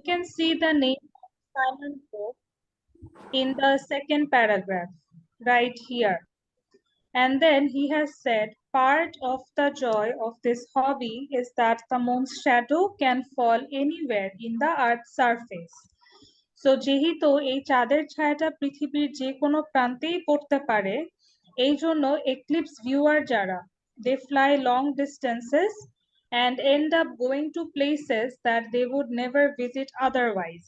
can see the name of Simon Pope in the second paragraph, right here. And then he has said, part of the joy of this hobby is that the moon's shadow can fall anywhere in the Earth's surface. So যেহেতু এই চাঁদের ছায়াটা পৃথিবীর যে কোনো প্রান্তেই পড়তে পারে, এই জন্য এক্লিপস ভিউয়ার যারা, they fly long distances and end up going to places that they would never visit otherwise.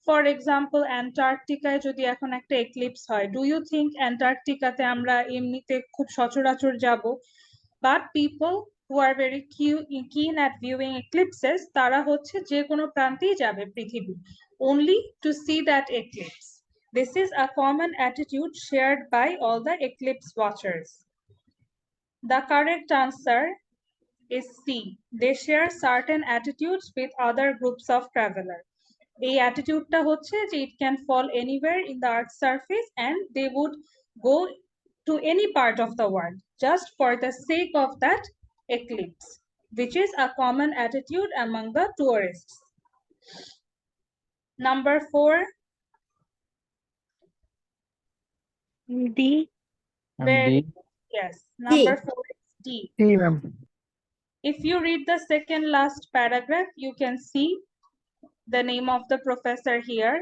For example, অ্যান্টার্কটিকায় যদি এখন একটা এক্লিপস হয়, do you think অ্যান্টার্কটিকাতে আমরা এমনিতে খুব সচরাচর যাব? But people who are very keen at viewing eclipses, তারা হচ্ছে যে কোনো প্রান্তেই যাবে পৃথিবী, only to see that eclipse. This is a common attitude shared by all the eclipse watchers. The correct answer is C. They share certain attitudes with other groups of travelers. এই অ্যাটিটিউডটা হচ্ছে যে it can fall anywhere in the earth's surface and they would go to any part of the world just for the sake of that eclipse, which is a common attitude among the tourists. Number 4. D. Very D. yes. Number 4 is D. D, ma'am. If you read the second last paragraph, you can see the name of the professor here.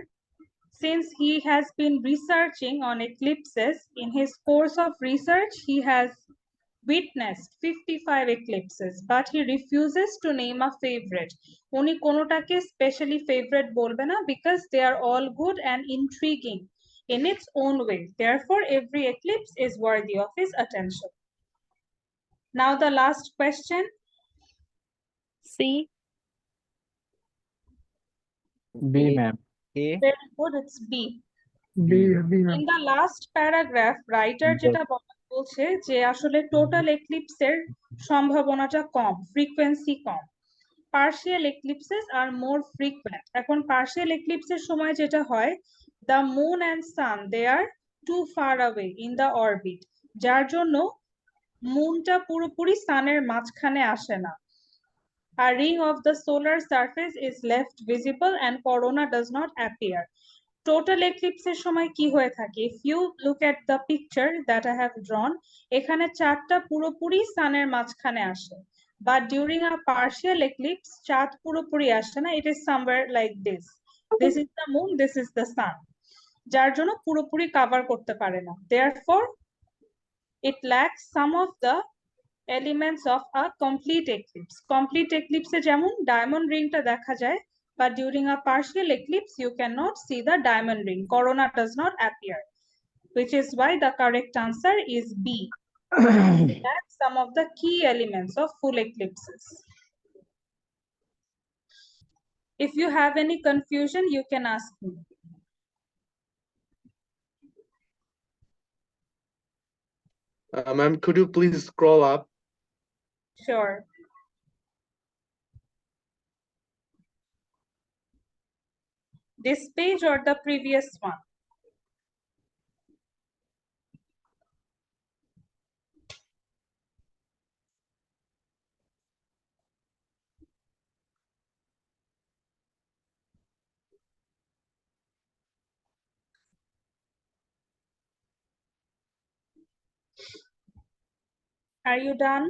Since he has been researching on eclipses, in his course of research, he has witnessed 55 eclipses, but he refuses to name a favorite. উনি কোনোটাকে specially favorite বলবে না because they are all good and intriguing in its own way. Therefore, every eclipse is worthy of his attention. Now the last question. C. B, ma'am. A. Very good, it's B. B, B, In ma'am. the last paragraph, writer যেটা বলছে যে আসলে total এক্লিপসের সম্ভাবনাটা কম, frequency কম। Partial eclipses are more frequent. এখন partial এক্লিপসের সময় যেটা হয়, the moon and sun they are too far away in the orbit, যার জন্য মুনটা পুরোপুরি সানের মাঝখানে আসে না। A ring of the solar surface is left visible and corona does not appear. Total eclipse এর সময় কি হয়ে থাকে? If you look at the picture that I have drawn, এখানে চাঁদটা পুরোপুরি সানের মাঝখানে আসে। But during a partial eclipse, চাঁদ পুরোপুরি আসে না, it is somewhere like this. This is the moon, this is the sun. যার জন্য পুরোপুরি কভার করতে পারে না। Therefore, it lacks some of the elements of a complete eclipse. Complete eclipse এ যেমন ডায়মন্ড রিংটা দেখা যায়, but during a partial eclipse you cannot see the diamond ring. Corona does not appear, which is why the correct answer is B. That's some of the key elements of full eclipses. If you have any confusion, you can ask me. Ma'am, could you please scroll up? Sure. This page or the previous one? Are you done?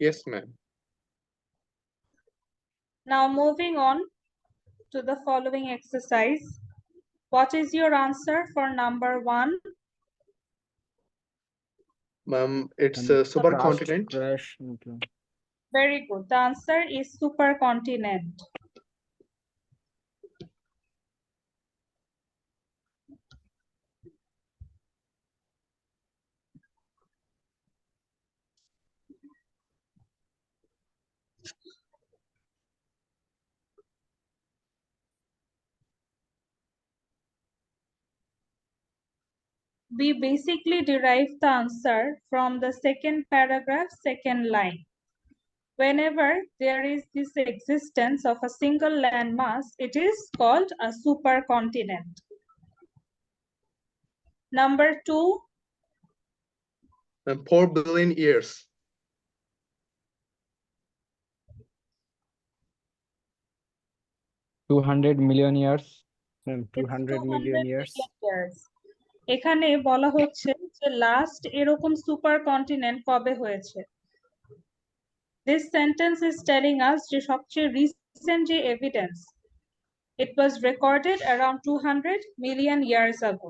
Yes, ma'am. Now moving on to the following exercise. What is your answer for number 1? Ma'am, it's a supercontinent. Crash. Very good. The answer is supercontinent. We basically derive the answer from the second paragraph, second line. Whenever there is this existence of a single landmass, it is called a supercontinent. Number 2. 4 billion years. 200 million years. Ma'am, It's 200 million years. years. এখানে বলা হচ্ছে যে last এরকম super continent কবে হয়েছে। This sentence is telling us যে সবচেয়ে recent যে evidence, it was recorded around 200 million years ago.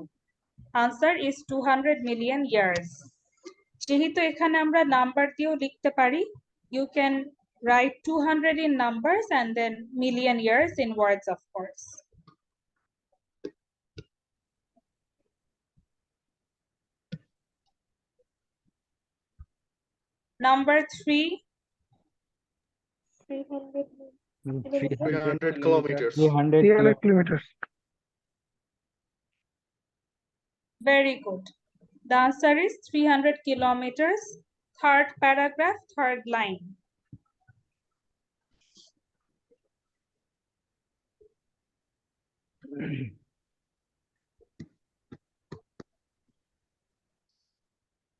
Answer is 200 million years. যেহেতু এখানে আমরা নাম্বার দিয়েও লিখতে পারি, you can write 200 in numbers and then million years in words, of course. Number 3. 300 300 kilometers. 300 300 kilometers. kilometers. Very good. The answer is 300 kilometers. Third paragraph, third line.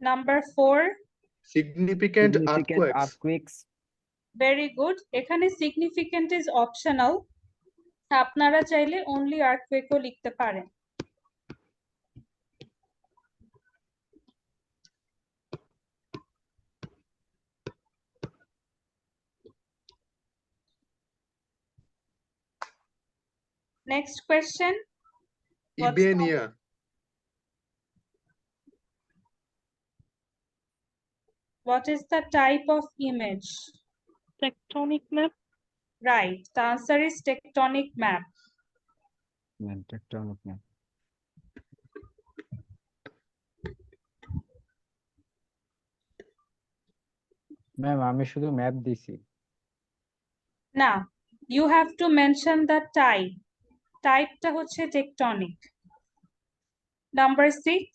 Number 4. Significant earthquakes. earthquakes. Very good. এখানে significant is optional. আপনারা চাইলে only earthquake ও লিখতে পারেন। Next question. What's the- Ibenia. What is the type of image? Tectonic map. Right. The answer is tectonic map. Man, tectonic map. Ma'am আমি শুধু map দিছি। Now, you have to mention the type. Typeটা হচ্ছে tectonic. Number 6.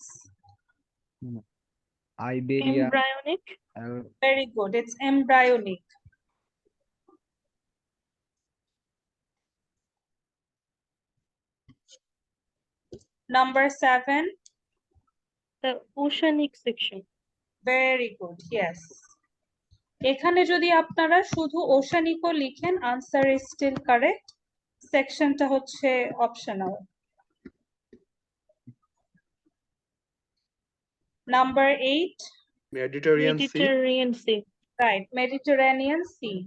Iberia. Embryonic. Very good. It's embryonic. Number 7. The oceanic section. Very good. Yes. এখানে যদি আপনারা শুধু ওশানিকো লিখেন, answer is still correct. সেকশনটা হচ্ছে optional. Number 8. Mediterranean Sea. Mediterranean Sea. Right. Mediterranean Sea.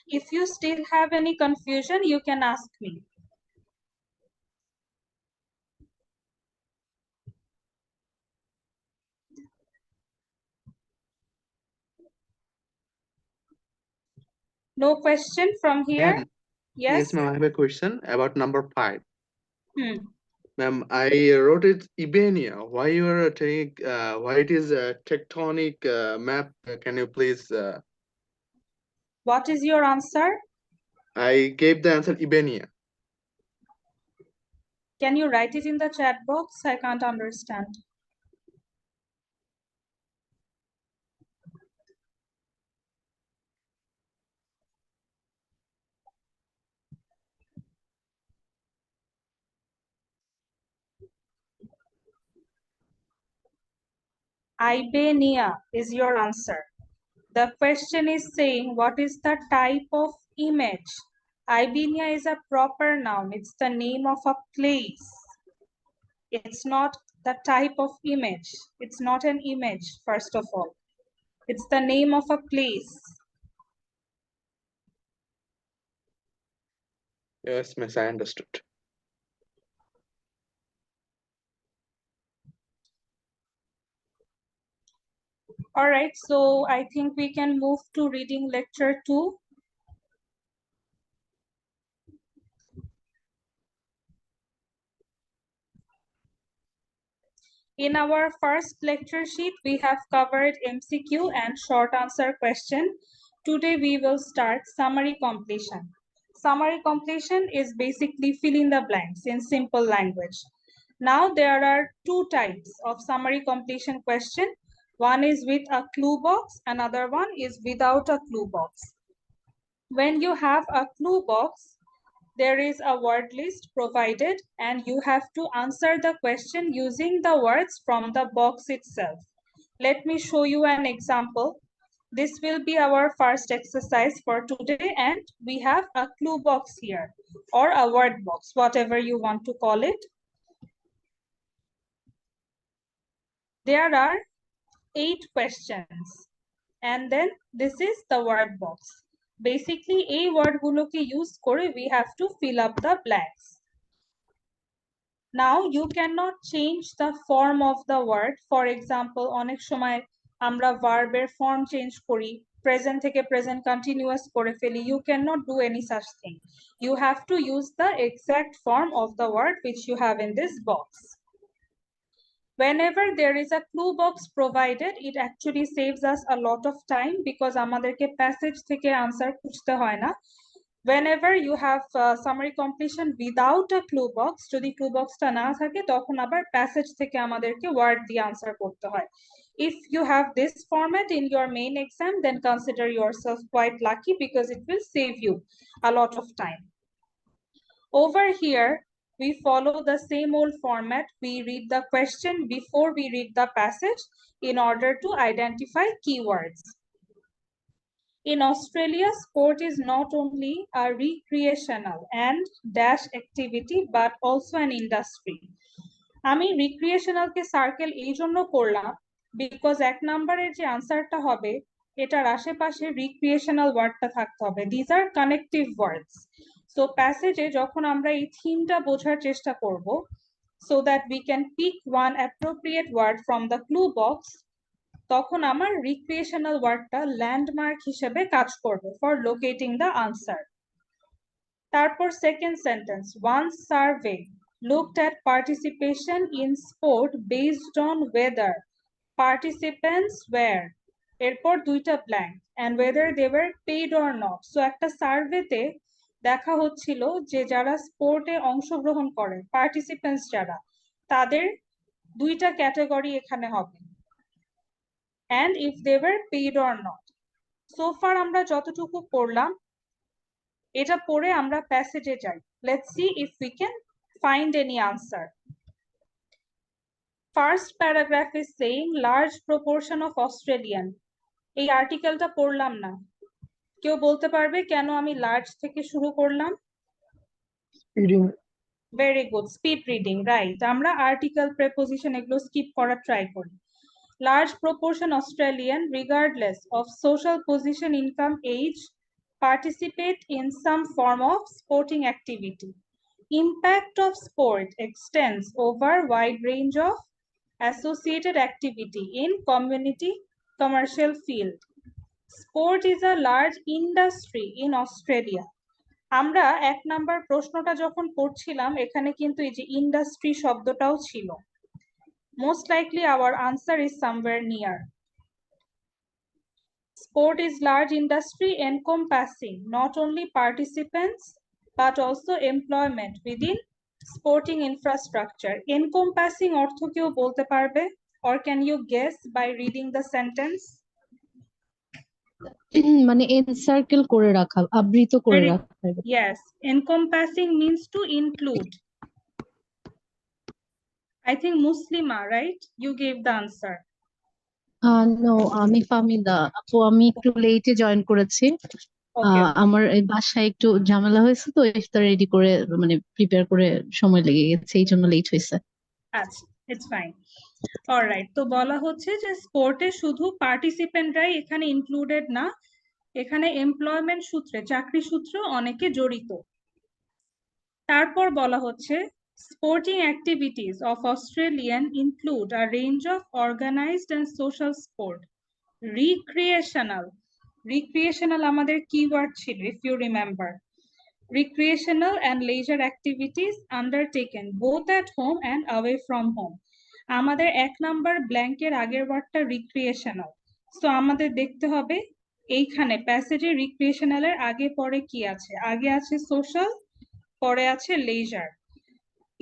If you still have any confusion, you can ask me. No question from here? Ma'am. Yes? Yes, ma'am. I have a question about number 5. Ma'am, I wrote it Ibenia. Why you are taking? Why it is a tectonic map? Can you please? What is your answer? I gave the answer Ibenia. Can you write it in the chat box? I can't understand. Ibenia is your answer. The question is saying, what is the type of image? Ibenia is a proper noun. It's the name of a place. It's not the type of image. It's not an image, first of all. It's the name of a place. Yes, miss. I understood. All right, so I think we can move to reading lecture 2. In our first lecture sheet, we have covered MCQ and short answer question. Today, we will start summary completion. Summary completion is basically fill in the blanks in simple language. Now, there are 2 types of summary completion question. One is with a clue box, another one is without a clue box. When you have a clue box, there is a word list provided and you have to answer the question using the words from the box itself. Let me show you an example. This will be our first exercise for today, and we have a clue box here, or a word box, whatever you want to call it. There are 8 questions, and then this is the word box. Basically, এই ওয়ার্ডগুলোকে use করে we have to fill up the blanks. Now you cannot change the form of the word. For example, অনেক সময় আমরা verb এর form change করি, present থেকে present continuous করে ফেলি. You cannot do any such thing. You have to use the exact form of the word which you have in this box. Whenever there is a clue box provided, it actually saves us a lot of time because আমাদেরকে passage থেকে answer খুঁজতে হয় না. Whenever you have summary completion without a clue box, যদি clue box টা না থাকে তখন আবার passage থেকে আমাদেরকে word দিয়ে answer করতে হয়. If you have this format in your main exam, then consider yourself quite lucky because it will save you a lot of time. Over here, we follow the same old format. We read the question before we read the passage in order to identify keywords. In Australia, sport is not only a recreational and dash activity, but also an industry. আমি রিক্রিয়েশনালকে circle এই জন্য করলাম because 1 নম্বরের যে আনসারটা হবে এটার আশেপাশে রিক্রিয়েশনাল ওয়ার্ডটা থাকতে হবে. These are connective words. So প্যাসেজে যখন আমরা এই থিমটা বোঝার চেষ্টা করব, so that we can pick one appropriate word from the clue box, তখন আমার রিক্রিয়েশনাল ওয়ার্ডটা ল্যান্ডমার্ক হিসেবে কাজ করবে for locating the answer. তারপর second sentence, one survey looked at participation in sport based on whether participants were, এরপর দুইটা blank, and whether they were paid or not. So একটা সার্ভেতে দেখা হচ্ছিল যে যারা স্পোর্টে অংশগ্রহণ করে, পার্টিসিপেন্টস যারা, তাদের দুইটা ক্যাটাগরি এখানে হবে, and if they were paid or not. So far আমরা যতটুকু পড়লাম এটা পড়ে আমরা প্যাসেজে যাই. Let's see if we can find any answer. First paragraph is saying large proportion of Australian. এই আর্টিকেলটা পড়লাম না, কেউ বলতে পারবে কেন আমি লার্জ থেকে শুরু করলাম? Very good, speed reading, right. আমরা আর্টিকেল, প্রেপোজিশন এগুলো স্কিপ করার ট্রাই করি. Large proportion Australian, regardless of social position, income, age, participate in some form of sporting activity. Impact of sport extends over wide range of associated activity in community commercial field. Sport is a large industry in Australia. আমরা 1 number প্রশ্নটা যখন পড়ছিলাম এখানে কিন্তু এই যে industry শব্দটাও ছিল. Most likely our answer is somewhere near. Sport is large industry encompassing not only participants but also employment within sporting infrastructure. Encompassing অর্থ কেউ বলতে পারবে? Or can you guess by reading the sentence? মানে encircle করে রাখা, আবৃত করে রাখা. Yes, encompassing means to include. I think Muslima, right? You gave the answer. No, আমি ফাহমিদা আপু, আমি একটু লেটে জয়েন করেছি. Okay. আমার এই বাসায় একটু ঝামেলা হয়েছে, তো ইফতার রেডি করে মানে প্রিপেয়ার করে সময় লেগে গেছে, এই জন্য লেট হয়েছে. আচ্ছা, it's fine. অলরাইট, তো বলা হচ্ছে যে স্পোর্টে শুধু পার্টিসিপেন্টরাই এখানে ইনক্লুডেড না, এখানে এমপ্লয়মেন্ট সূত্রে, চাকরি সূত্রে অনেকে জড়িত. তারপর বলা হচ্ছে sporting activities of Australian include a range of organized and social sport. Recreational আমাদের কিওয়ার্ড ছিল, if you remember. Recreational and leisure activities undertaken both at home and away from home. আমাদের 1 নাম্বার ব্ল্যাঙ্কের আগের ওয়ার্ডটা রিক্রিয়েশনাল, সো আমাদের দেখতে হবে এইখানে প্যাসেজে রিক্রিয়েশনালের আগে পরে কি আছে. আগে আছে সোশ্যাল, পরে আছে লেজার.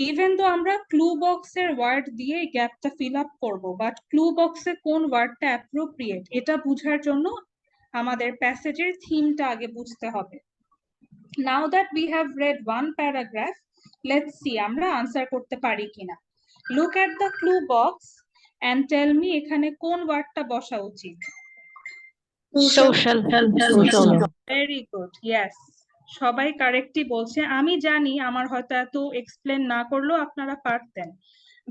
ইভেন তো আমরা ক্লু বক্সের ওয়ার্ড দিয়ে গ্যাপটা ফিল আপ করবো, বাট ক্লু বক্সে কোন ওয়ার্ডটা অ্যাপ্রোপ্রিয়েট এটা বোঝার জন্য আমাদের প্যাসেজের থিমটা আগে বুঝতে হবে। Now that we have read one paragraph, let's see আমরা আনসার করতে পারি কিনা। Look at the clue box and tell me এখানে কোন ওয়ার্ডটা বসা উচিত। Social. ভেরি গুড, ইয়েস, সবাই কারেক্টই বলছে। আমি জানি আমার হয়তো এত এক্সপ্লেন না করলেও আপনারা পারতেন,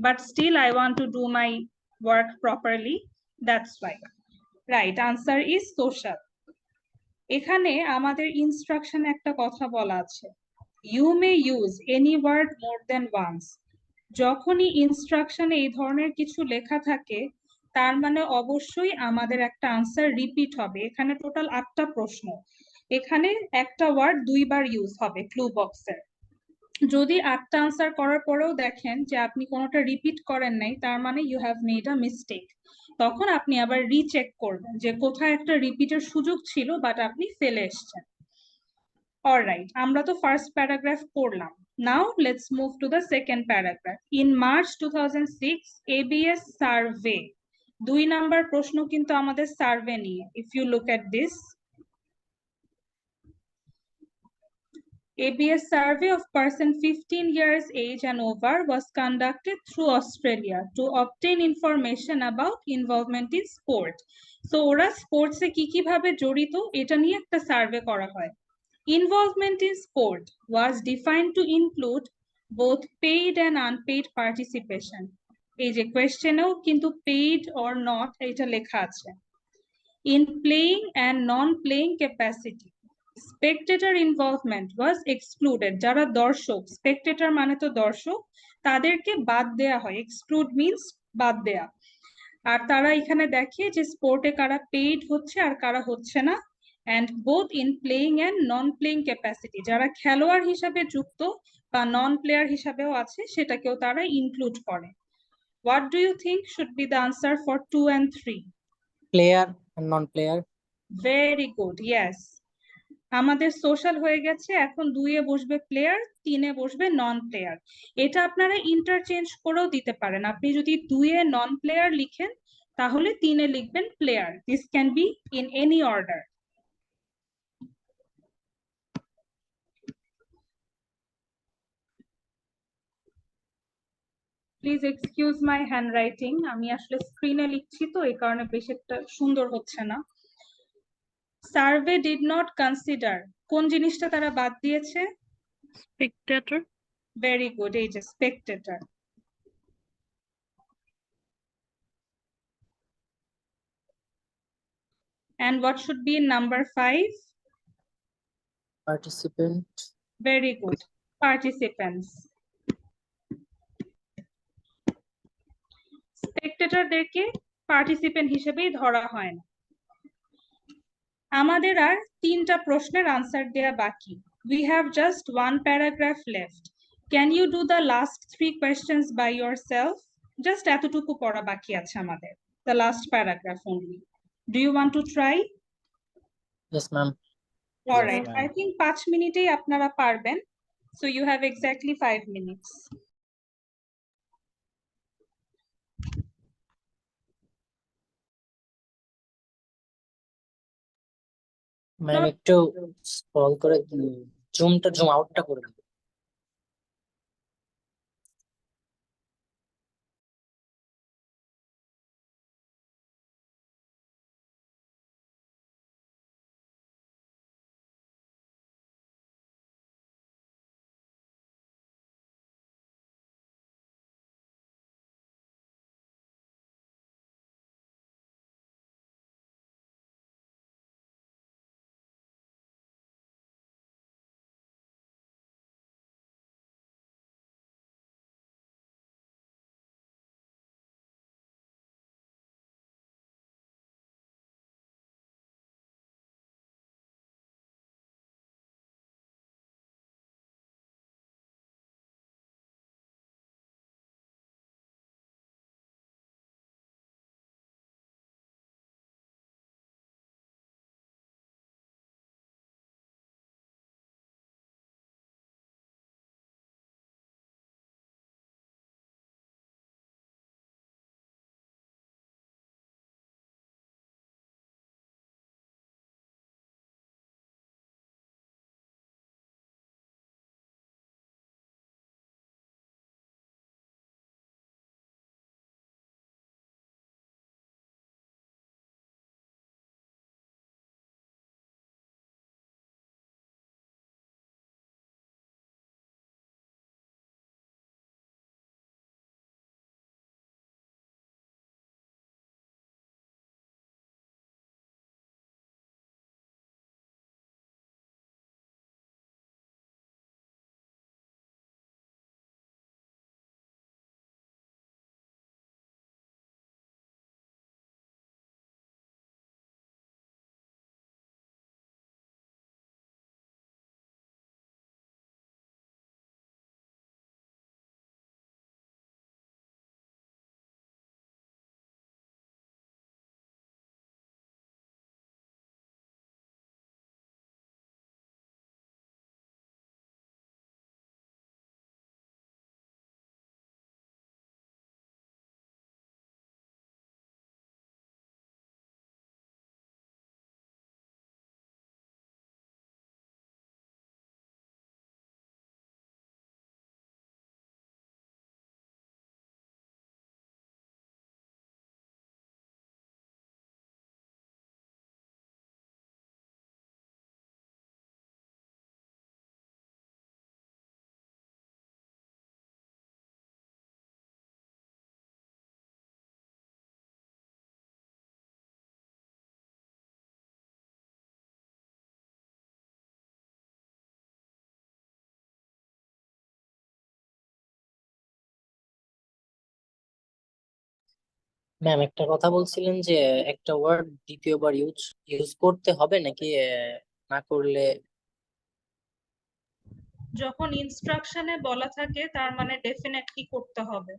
but still I want to do my work properly, that's why. Right answer is social. এখানে আমাদের ইনস্ট্রাকশন একটা কথা বলা আছে, you may use any word more than once. যখনই ইনস্ট্রাকশনে এই ধরনের কিছু লেখা থাকে তার মানে অবশ্যই আমাদের একটা আনসার রিপিট হবে। এখানে টোটাল 8টা প্রশ্ন, এখানে একটা ওয়ার্ড 2বার ইউজ হবে ক্লু বক্সের। যদি 8টা আনসার করার পরেও দেখেন যে আপনি কোনোটা রিপিট করেন নাই, তার মানে you have made a mistake. তখন আপনি আবার রিচেক করবেন যে কোথায় একটা রিপিটের সুযোগ ছিল বাট আপনি ফেলে এসছেন। অলরাইট, আমরা তো ফার্স্ট প্যারাগ্রাফ পড়লাম। Now let's move to the second paragraph. In March 2006, ABS survey. 2 number প্রশ্ন কিন্তু আমাদের সার্ভে নিয়ে। If you look at this, ABS survey of person 15 years age and over was conducted through Australia to obtain information about involvement in sport. So ওরা স্পোর্টসে কি ভাবে জড়িত এটা নিয়ে একটা সার্ভে করা হয়। Involvement in sport was defined to include both paid and unpaid participation. এই যে কোয়েশ্চেনেও কিন্তু paid or not এটা লেখা আছে। In playing and non-playing capacity, spectator involvement was excluded. যারা দর্শক, spectator মানে তো দর্শক, তাদেরকে বাদ দেয়া হয়। Exclude means বাদ দেয়া। আর তারা এখানে দেখে যে স্পোর্টে কারা পেইড হচ্ছে আর কারা হচ্ছে না, and both in playing and non-playing capacity, যারা খেলোয়াড় হিসাবে যুক্ত বা নন প্লেয়ার হিসাবেও আছে সেটাকেও তারা ইনক্লুড করে। What do you think should be the answer for 2 and 3? Player and non-player. Very good, yes. আমাদের সোশ্যাল হয়ে গেছে, এখন 2-এ বসবে প্লেয়ার, 3-এ বসবে নন প্লেয়ার। এটা আপনারা ইন্টারচেঞ্জ করেও দিতে পারেন। আপনি যদি 2-এ নন প্লেয়ার লিখেন তাহলে 3-এ লিখবেন player. This can be in any order. Please excuse my handwriting, আমি আসলে স্ক্রিনে লিখছি তো এই কারণে বেশ একটা সুন্দর হচ্ছে না। সার্ভে ডিড নট কনসিডার, কোন জিনিসটা তারা বাদ দিয়েছে? Spectator. ভেরি গুড, এই যে Spectator. And what should be in number 5? Participant. Very good, participants. স্পেকটেটরদেরকে পার্টিসিপেন্ট হিসেবেই ধরা হয় না। আমাদের আর 3টা প্রশ্নের আনসার দেয়া বাকি। We have just 1 paragraph left. Can you do the last 3 questions by yourself? Just এতটুকু পড়া বাকি আছে আমাদের, the last paragraph only. Do you want to try? Yes, ma'am. All right, I think 5 মিনিটেই আপনারা পারবেন, so you have exactly 5 minutes. Ma'am একটু scroll করে জুম আউটটা করে দিন। ম্যাম একটা কথা বলছিলেন যে একটা ওয়ার্ড দ্বিতীয়বার ইউজ ইউজ করতে হবে নাকি না করলে? যখন ইনস্ট্রাকশনে বলা থাকে তার মানে ডেফিনেটলি করতে হবে।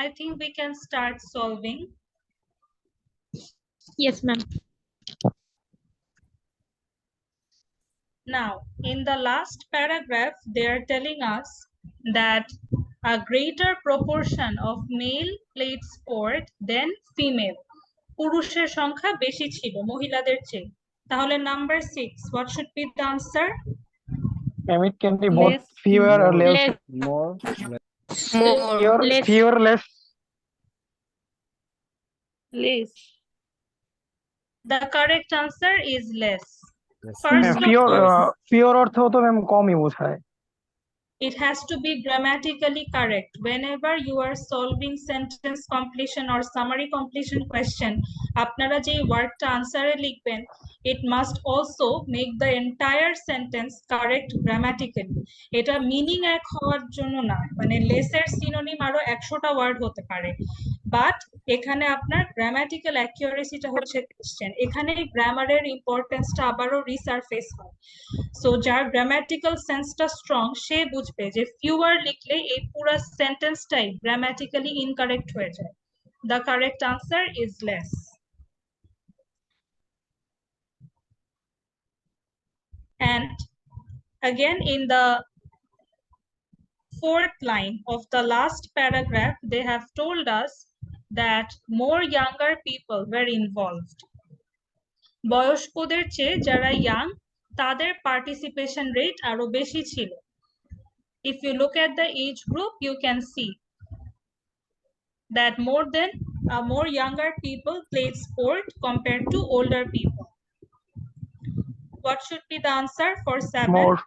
I think we can start solving. Yes, ma'am. Now, in the last paragraph, they are telling us that a greater proportion of male played sport than female. পুরুষের সংখ্যা বেশি ছিল মহিলাদের চেয়ে। তাহলে number 6, what should be the answer? And it can be both fewer or less. More. Fewer, less. Less. The correct answer is less. Yes. First of Fewer, all, fewer অর্থ তো ma'am কমই বোঝায়। it has to be grammatically correct. Whenever you are solving sentence completion or summary completion question, আপনারা যে ওয়ার্ডটা আনসারে লিখবেন, it must also make the entire sentence correct grammatically. এটা meaning এক হওয়ার জন্য না, মানে লেসের সিনোনিম আরো 100টা ওয়ার্ড হতে পারে, বাট এখানে আপনার গ্রামাটিক্যাল অ্যাকিউরেসিটা হচ্ছে কোশ্চেন। এখানে গ্রামারের ইম্পর্টেন্সটা আবারও রিসারফেস হয়। সো যার গ্রামাটিক্যাল সেন্সটা স্ট্রং সে বুঝবে যে ফিউয়ার লিখলে এই পুরো সেন্টেন্সটাই গ্রামাটিক্যালি ইনকারেক্ট হয়ে যায়। The correct answer is less. And again in the fourth line of the last paragraph, they have told us that more younger people were involved. বয়স্কদের চেয়ে যারা ইয়াং তাদের পার্টিসিপেশন রেট আরো বেশি ছিল। If you look at the age group, you can see that more younger people played sport compared to older people. What should be the answer for 7? More.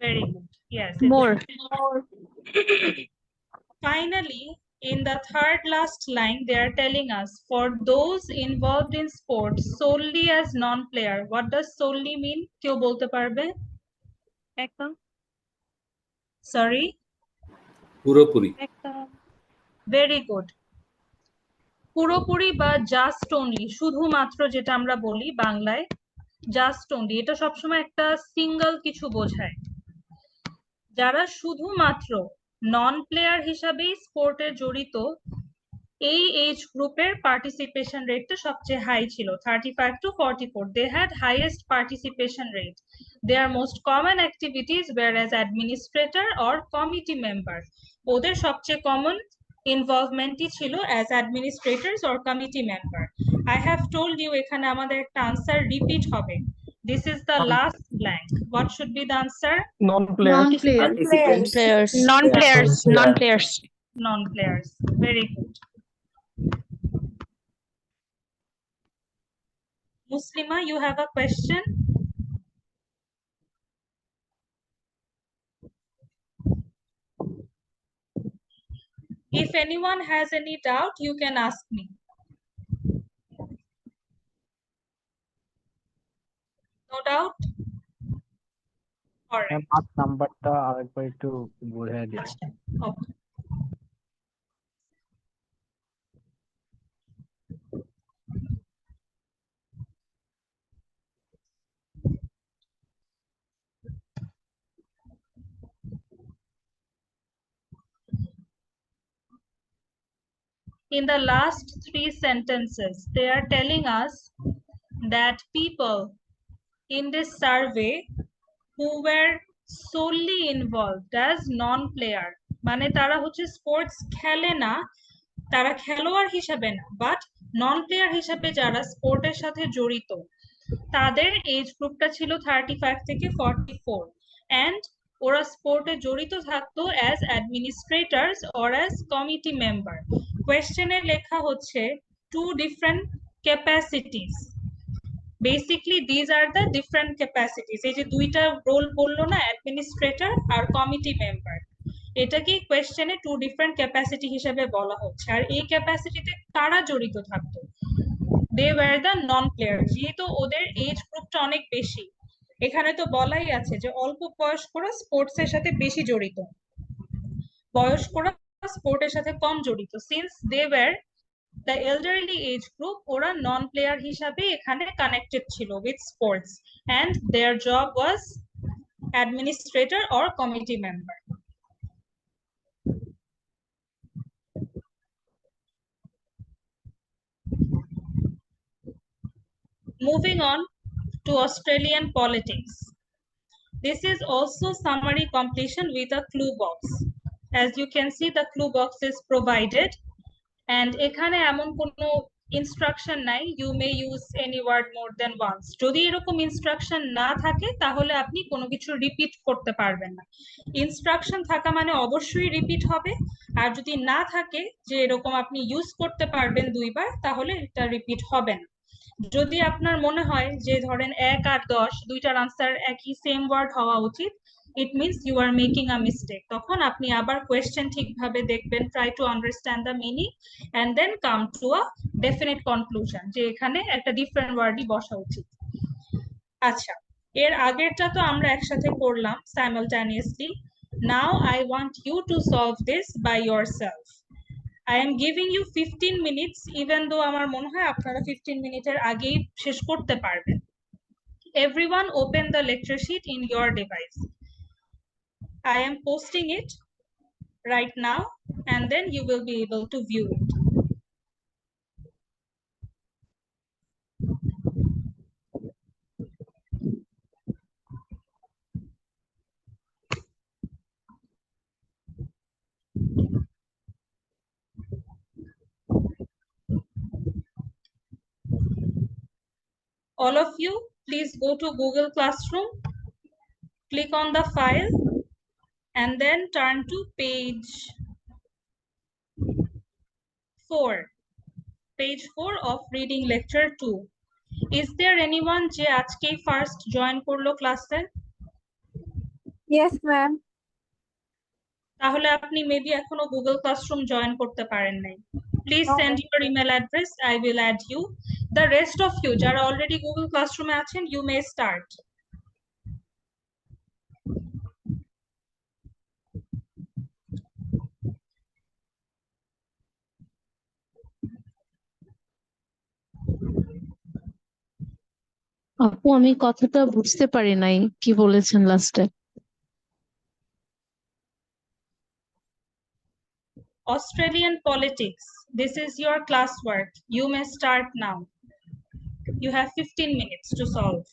Very good. Yes. More. Finally, in the third last line, they are telling us for those involved in sports solely as non-player. What does solely mean? কেউ বলতে পারবে? একদম। Sorry? পুরোপুরি। একদম। Very good. পুরোপুরি বা just only, শুধুমাত্র যেটা আমরা বলি বাংলায় জাস্ট অনলি, এটা সবসময় একটা সিঙ্গেল কিছু বোঝায়। যারা শুধুমাত্র নন প্লেয়ার হিসাবেই স্পোর্টে জড়িত এই এজ গ্রুপের পার্টিসিপেশন রেটটা সবচেয়ে হাই ছিল 35 to 44. They had highest participation rate. Their most common activities were as administrator or committee member. ওদের সবচেয়ে কমন ইনভলভমেন্টই ছিল as administrators or committee member. I have told you এখানে আমাদের একটা আনসার রিপিট হবে. This is the last blank. What should be the answer? Non-players. Participants. Non-players. Non-players. Very good. Muslima, you have a question? If anyone has any doubt, you can ask me. No doubt? All right. Ma'am আট নাম্বারটা আরেকবার একটু বোঝায় দিন। আচ্ছা, okay. In the last 3 sentences, they are telling us that people in this survey who were solely involved as non-player, মানে তারা হচ্ছে স্পোর্টস খেলে না, তারা খেলোয়াড় হিসেবে না, বাট নন প্লেয়ার হিসেবে যারা স্পোর্টের সাথে জড়িত, তাদের এজ গ্রুপটা ছিল 35 থেকে 44 এন্ড ওরা স্পোর্টে জড়িত থাকতো as administrators or as committee member. কোয়েশ্চেনে লেখা হচ্ছে two different capacities. Basically these are the different capacities. এই যে দুইটা রোল বললো না, অ্যাডমিনিস্ট্রেটর আর কমিটি মেম্বার, এটাকে কোয়েশ্চেনে টু ডিফারেন্ট ক্যাপাসিটি হিসেবে বলা হচ্ছে। আর এই ক্যাপাসিটিতে কারা জড়িত থাকতো? They were the non player. যেহেতু ওদের এজ গ্রুপটা অনেক বেশি, এখানে তো বলাই আছে যে অল্প বয়স্করা স্পোর্টস এর সাথে বেশি জড়িত, বয়স্করা স্পোর্টের সাথে কম জড়িত। Since they were the elderly age group, ওরা নন প্লেয়ার হিসাবে এখানে কানেক্টেড ছিল with sports and their job was administrator or committee member. Moving on to Australian politics. This is also summary completion with a clue box. As you can see, the clue box is provided and এখানে এমন কোনো instruction নাই you may use any word more than once. যদি এরকম instruction না থাকে তাহলে আপনি কোনো কিছু রিপিট করতে পারবেন না। ইনস্ট্রাকশন থাকা মানে অবশ্যই রিপিট হবে, আর যদি না থাকে যে এরকম আপনি ইউজ করতে পারবেন দুইবার, তাহলে এটা রিপিট হবে না। যদি আপনার মনে হয় যে ধরেন 1 আর 10 দুইটার আনসার একই সেম ওয়ার্ড হওয়া উচিত, it means you are making a mistake, তখন আপনি আবার কোয়েশ্চেন ঠিকভাবে দেখবেন, try to understand the meaning and then come to a definite conclusion যে এখানে একটা ডিফারেন্ট ওয়ার্ডই বসা উচিত। আচ্ছা, এর আগেরটা তো আমরা একসাথে করলাম simultaneously. Now I want you to solve this by yourself. I am giving you 15 minutes, even though আমার মনে হয় আপনারা 15 মিনিটের আগেই শেষ করতে পারবেন। Everyone open the lecture sheet in your device. I am posting it right now and then you will be able to view it. All of you, please go to Google Classroom, click on the file and then turn to page 4. Page 4 of reading lecture 2. Is there anyone যে আজকেই first join করলো ক্লাসে? Yes, ma'am. তাহলে আপনি maybe এখনো Google classroom join করতে পারেন নাই। Please send your email address, I will add you. The rest of you যারা অলরেডি গুগল ক্লাসরুমে আছেন, ইউ মে স্টার্ট। আপু আমি কথাটা বুঝতে পারি নাই, কি বলেছেন লাস্টে? Australian politics. This is your classwork. You may start now. You have 15 minutes to solve.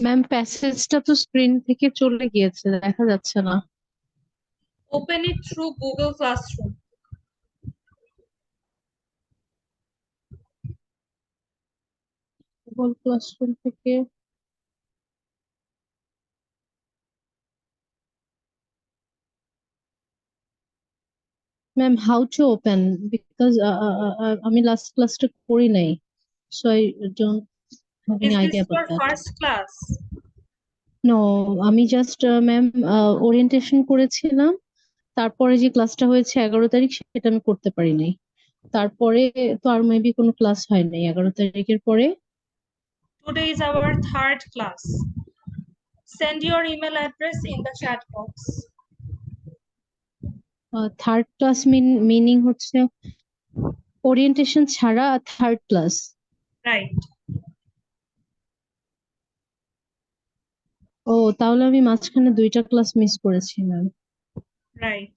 Ma'am প্যাসেজটা তো স্ক্রিন থেকে চলে গিয়েছে, দেখা যাচ্ছে না। Open it through Google Classroom. Google classroom থেকে ma'am how to open, because আমি লাস্ট ক্লাসটা করি নাই, so I don't have any Is idea this about your that. first class? No, আমি জাস্ট ম্যাম ওরিয়েন্টেশন করেছিলাম, তারপরে যে ক্লাসটা হয়েছে 11 তারিখ সেটা আমি করতে পারি নাই। তারপরে তো আর মেবি কোনো ক্লাস হয় নাই 11 তারিখের পরে। Today is our third class. Send your email address in the chat box. Third class meaning হচ্ছে ওরিয়েন্টেশন ছাড়া থার্ড ক্লাস। Right. ও, তাহলে আমি মাঝখানে 2টা ক্লাস মিস করেছি ম্যাম। Right.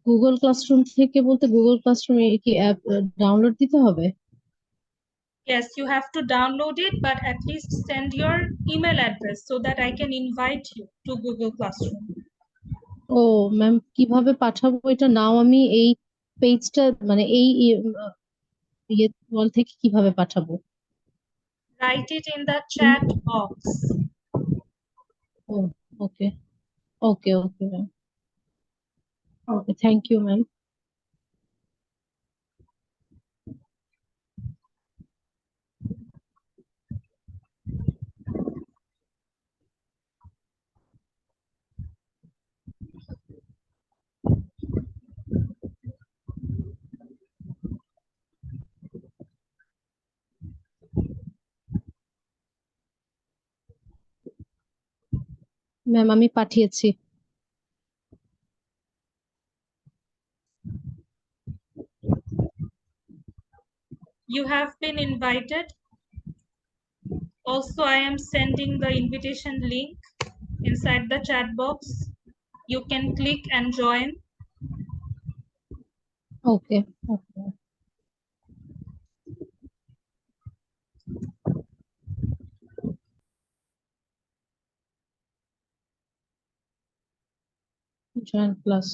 গুগল ক্লাসরুম থেকে বলতে গুগল ক্লাসরুমে কি অ্যাপ ডাউনলোড দিতে হবে? Yes, you have to download it, but at least send your email address so that I can invite you to Google Classroom. ও ma'am, কিভাবে পাঠাবো এটা? নাও আমি এই পেজটা মানে এই ইয়ে ওয়াল থেকে কিভাবে পাঠাবো? Write it in the chat box. ও okay okay okay ma'am, okay, thank you ma'am. Ma'am আমি পাঠিয়েছি। You have been invited. Also, I am sending the invitation link inside the chat box. You can click and join. Okay okay, join class.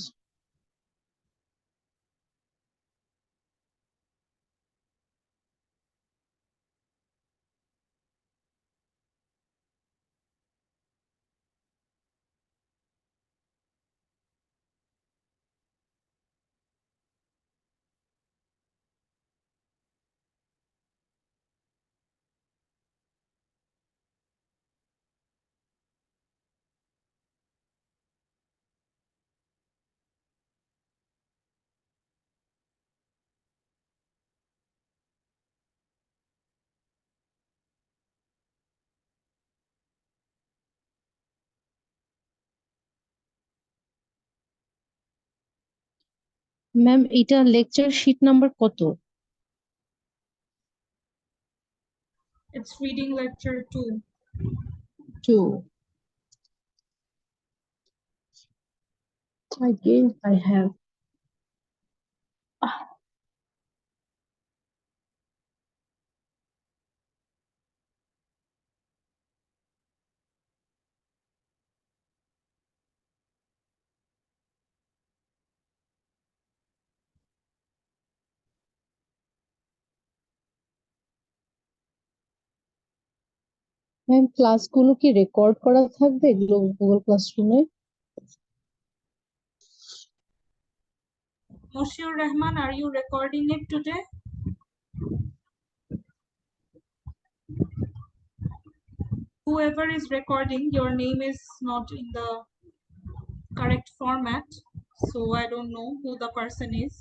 Ma'am এটা lecture sheet number কত? It's reading lecture 2. 2. Again I have ma'am ক্লাসগুলো কি record করা থাকবে Google ক্লাসরুমে? Moshiur Rahman, are you recording it today? Whoever is recording, your name is not in the correct format, so I don't know who the person is.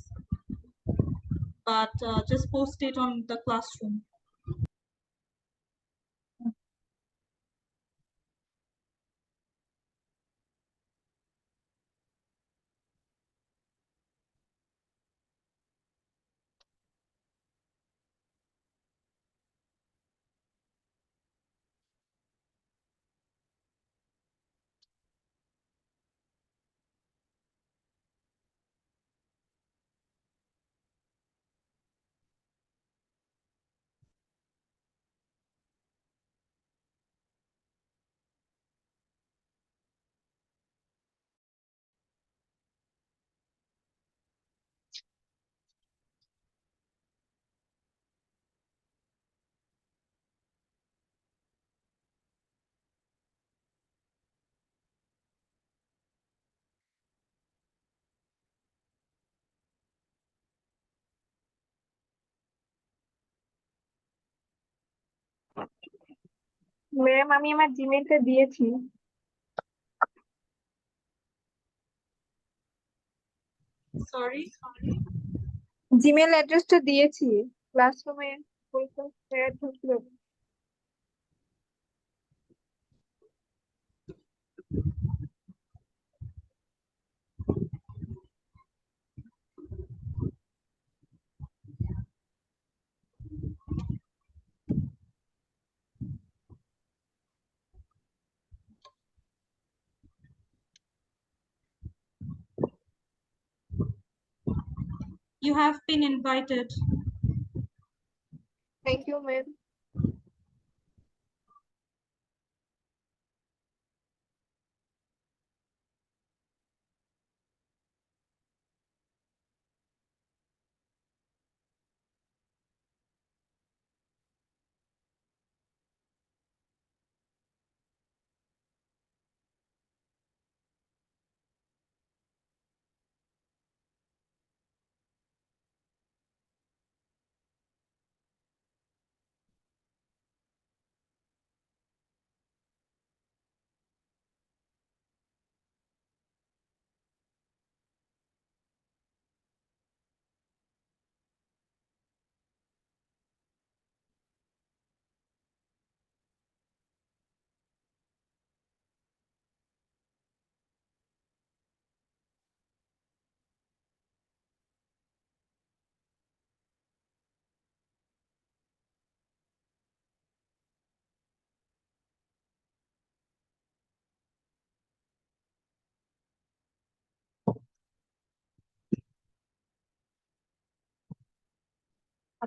but just post it on the classroom. Ma'am আমি আমার জিমেইলটা দিয়েছি। Sorry. Gmail অ্যাড্রেসটা দিয়েছি ক্লাসরুমে। পরীক্ষা sir ঢুকলো। You have been invited. Thank you ma'am.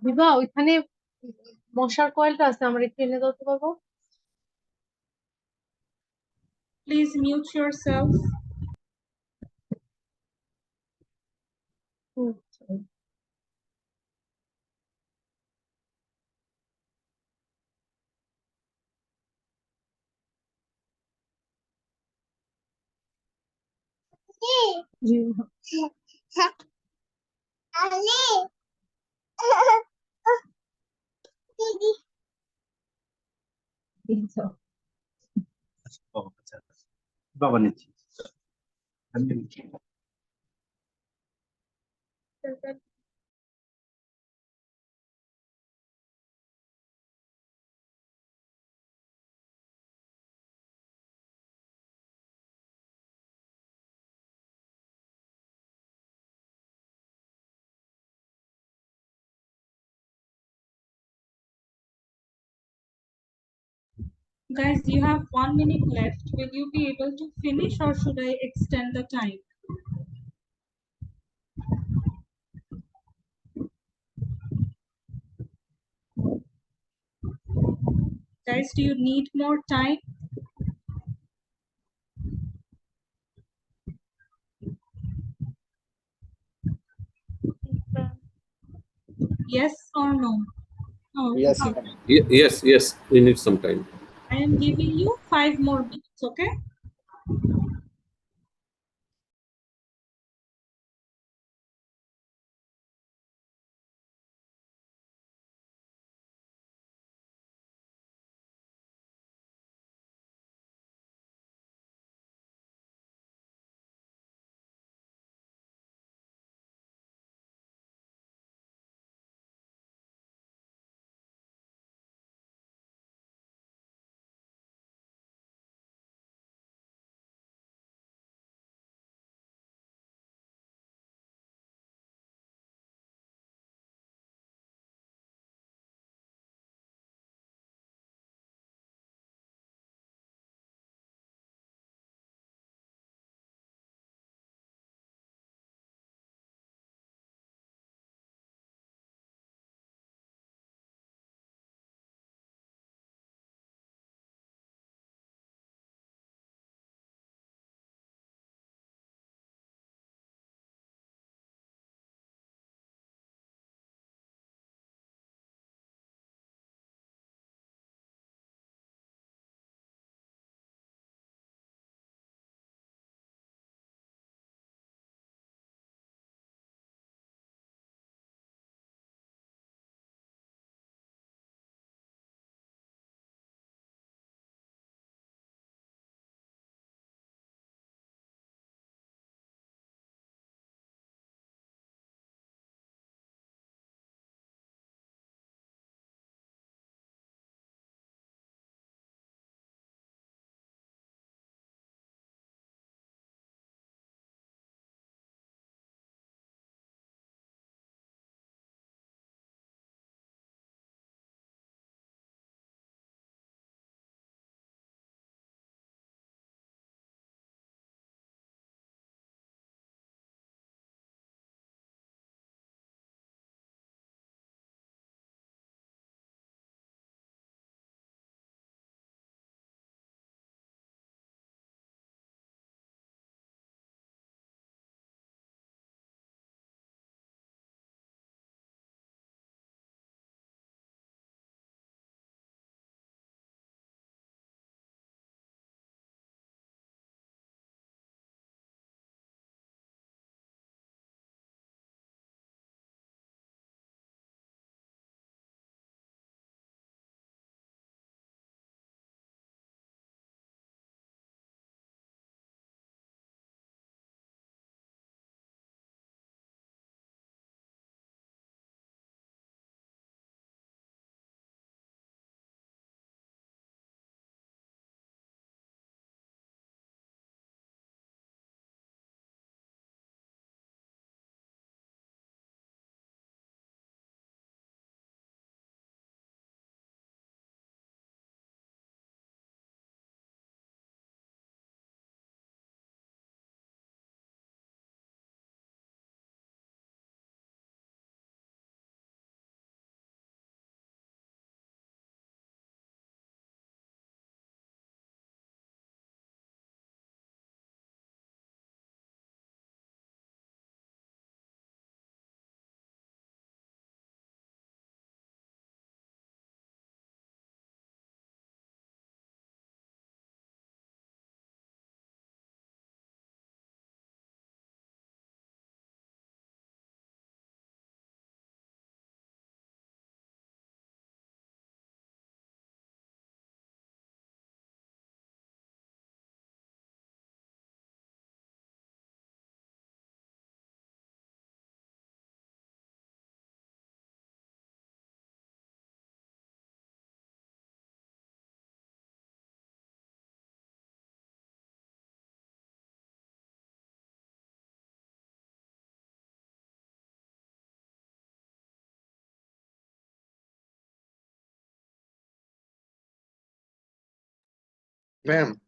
Bibha ওইখানে মশার কয়েলটা আছে, আমার একটু এনে দাও তো বাবা। Please mute yourself. জি। বাবা নিচ্ছি আমি নিচ্ছি। Guys, you have 1 minute left. Will you be able to finish or should I extend the time? Guys, do you need more time? Yes or no? No. Yes, Okay. ma'am. Yes, we need some time. I am giving you 5 more minutes, okay? Ma'am,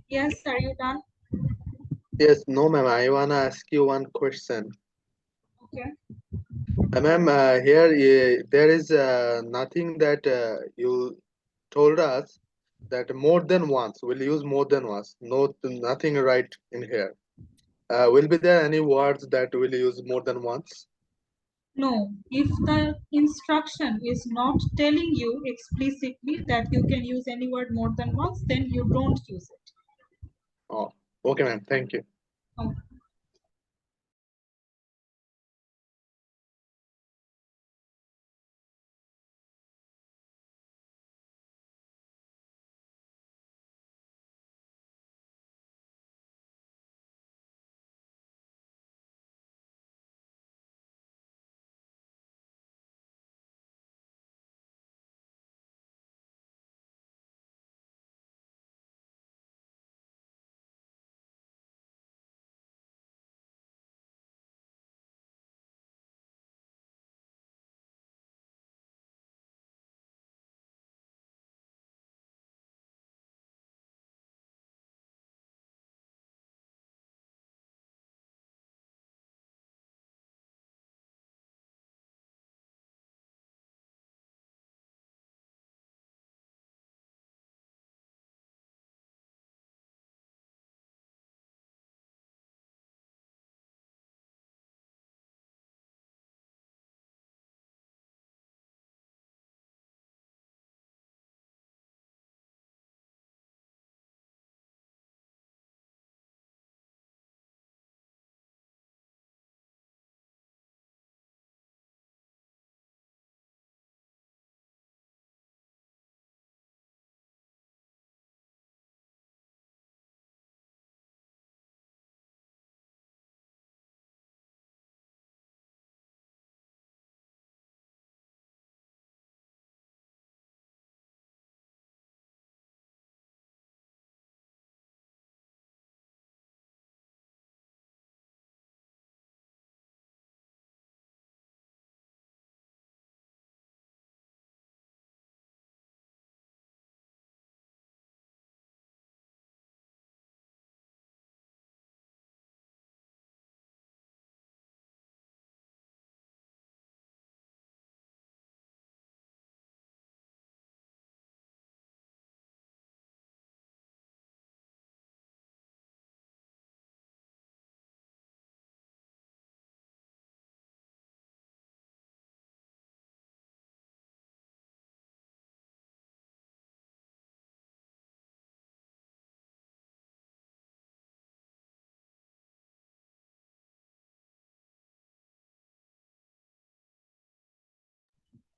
Yes, are you done? yes, no, ma'am. I wanna ask you one question. Okay. Ma'am, here there is nothing that you told us that more than once. We'll use more than once. No, nothing right in here. Will be there any words that will use more than once? No, if the instruction is not telling you explicitly that you can use any word more than once, then you don't use it. Oh, okay, ma'am. Thank you. Okay.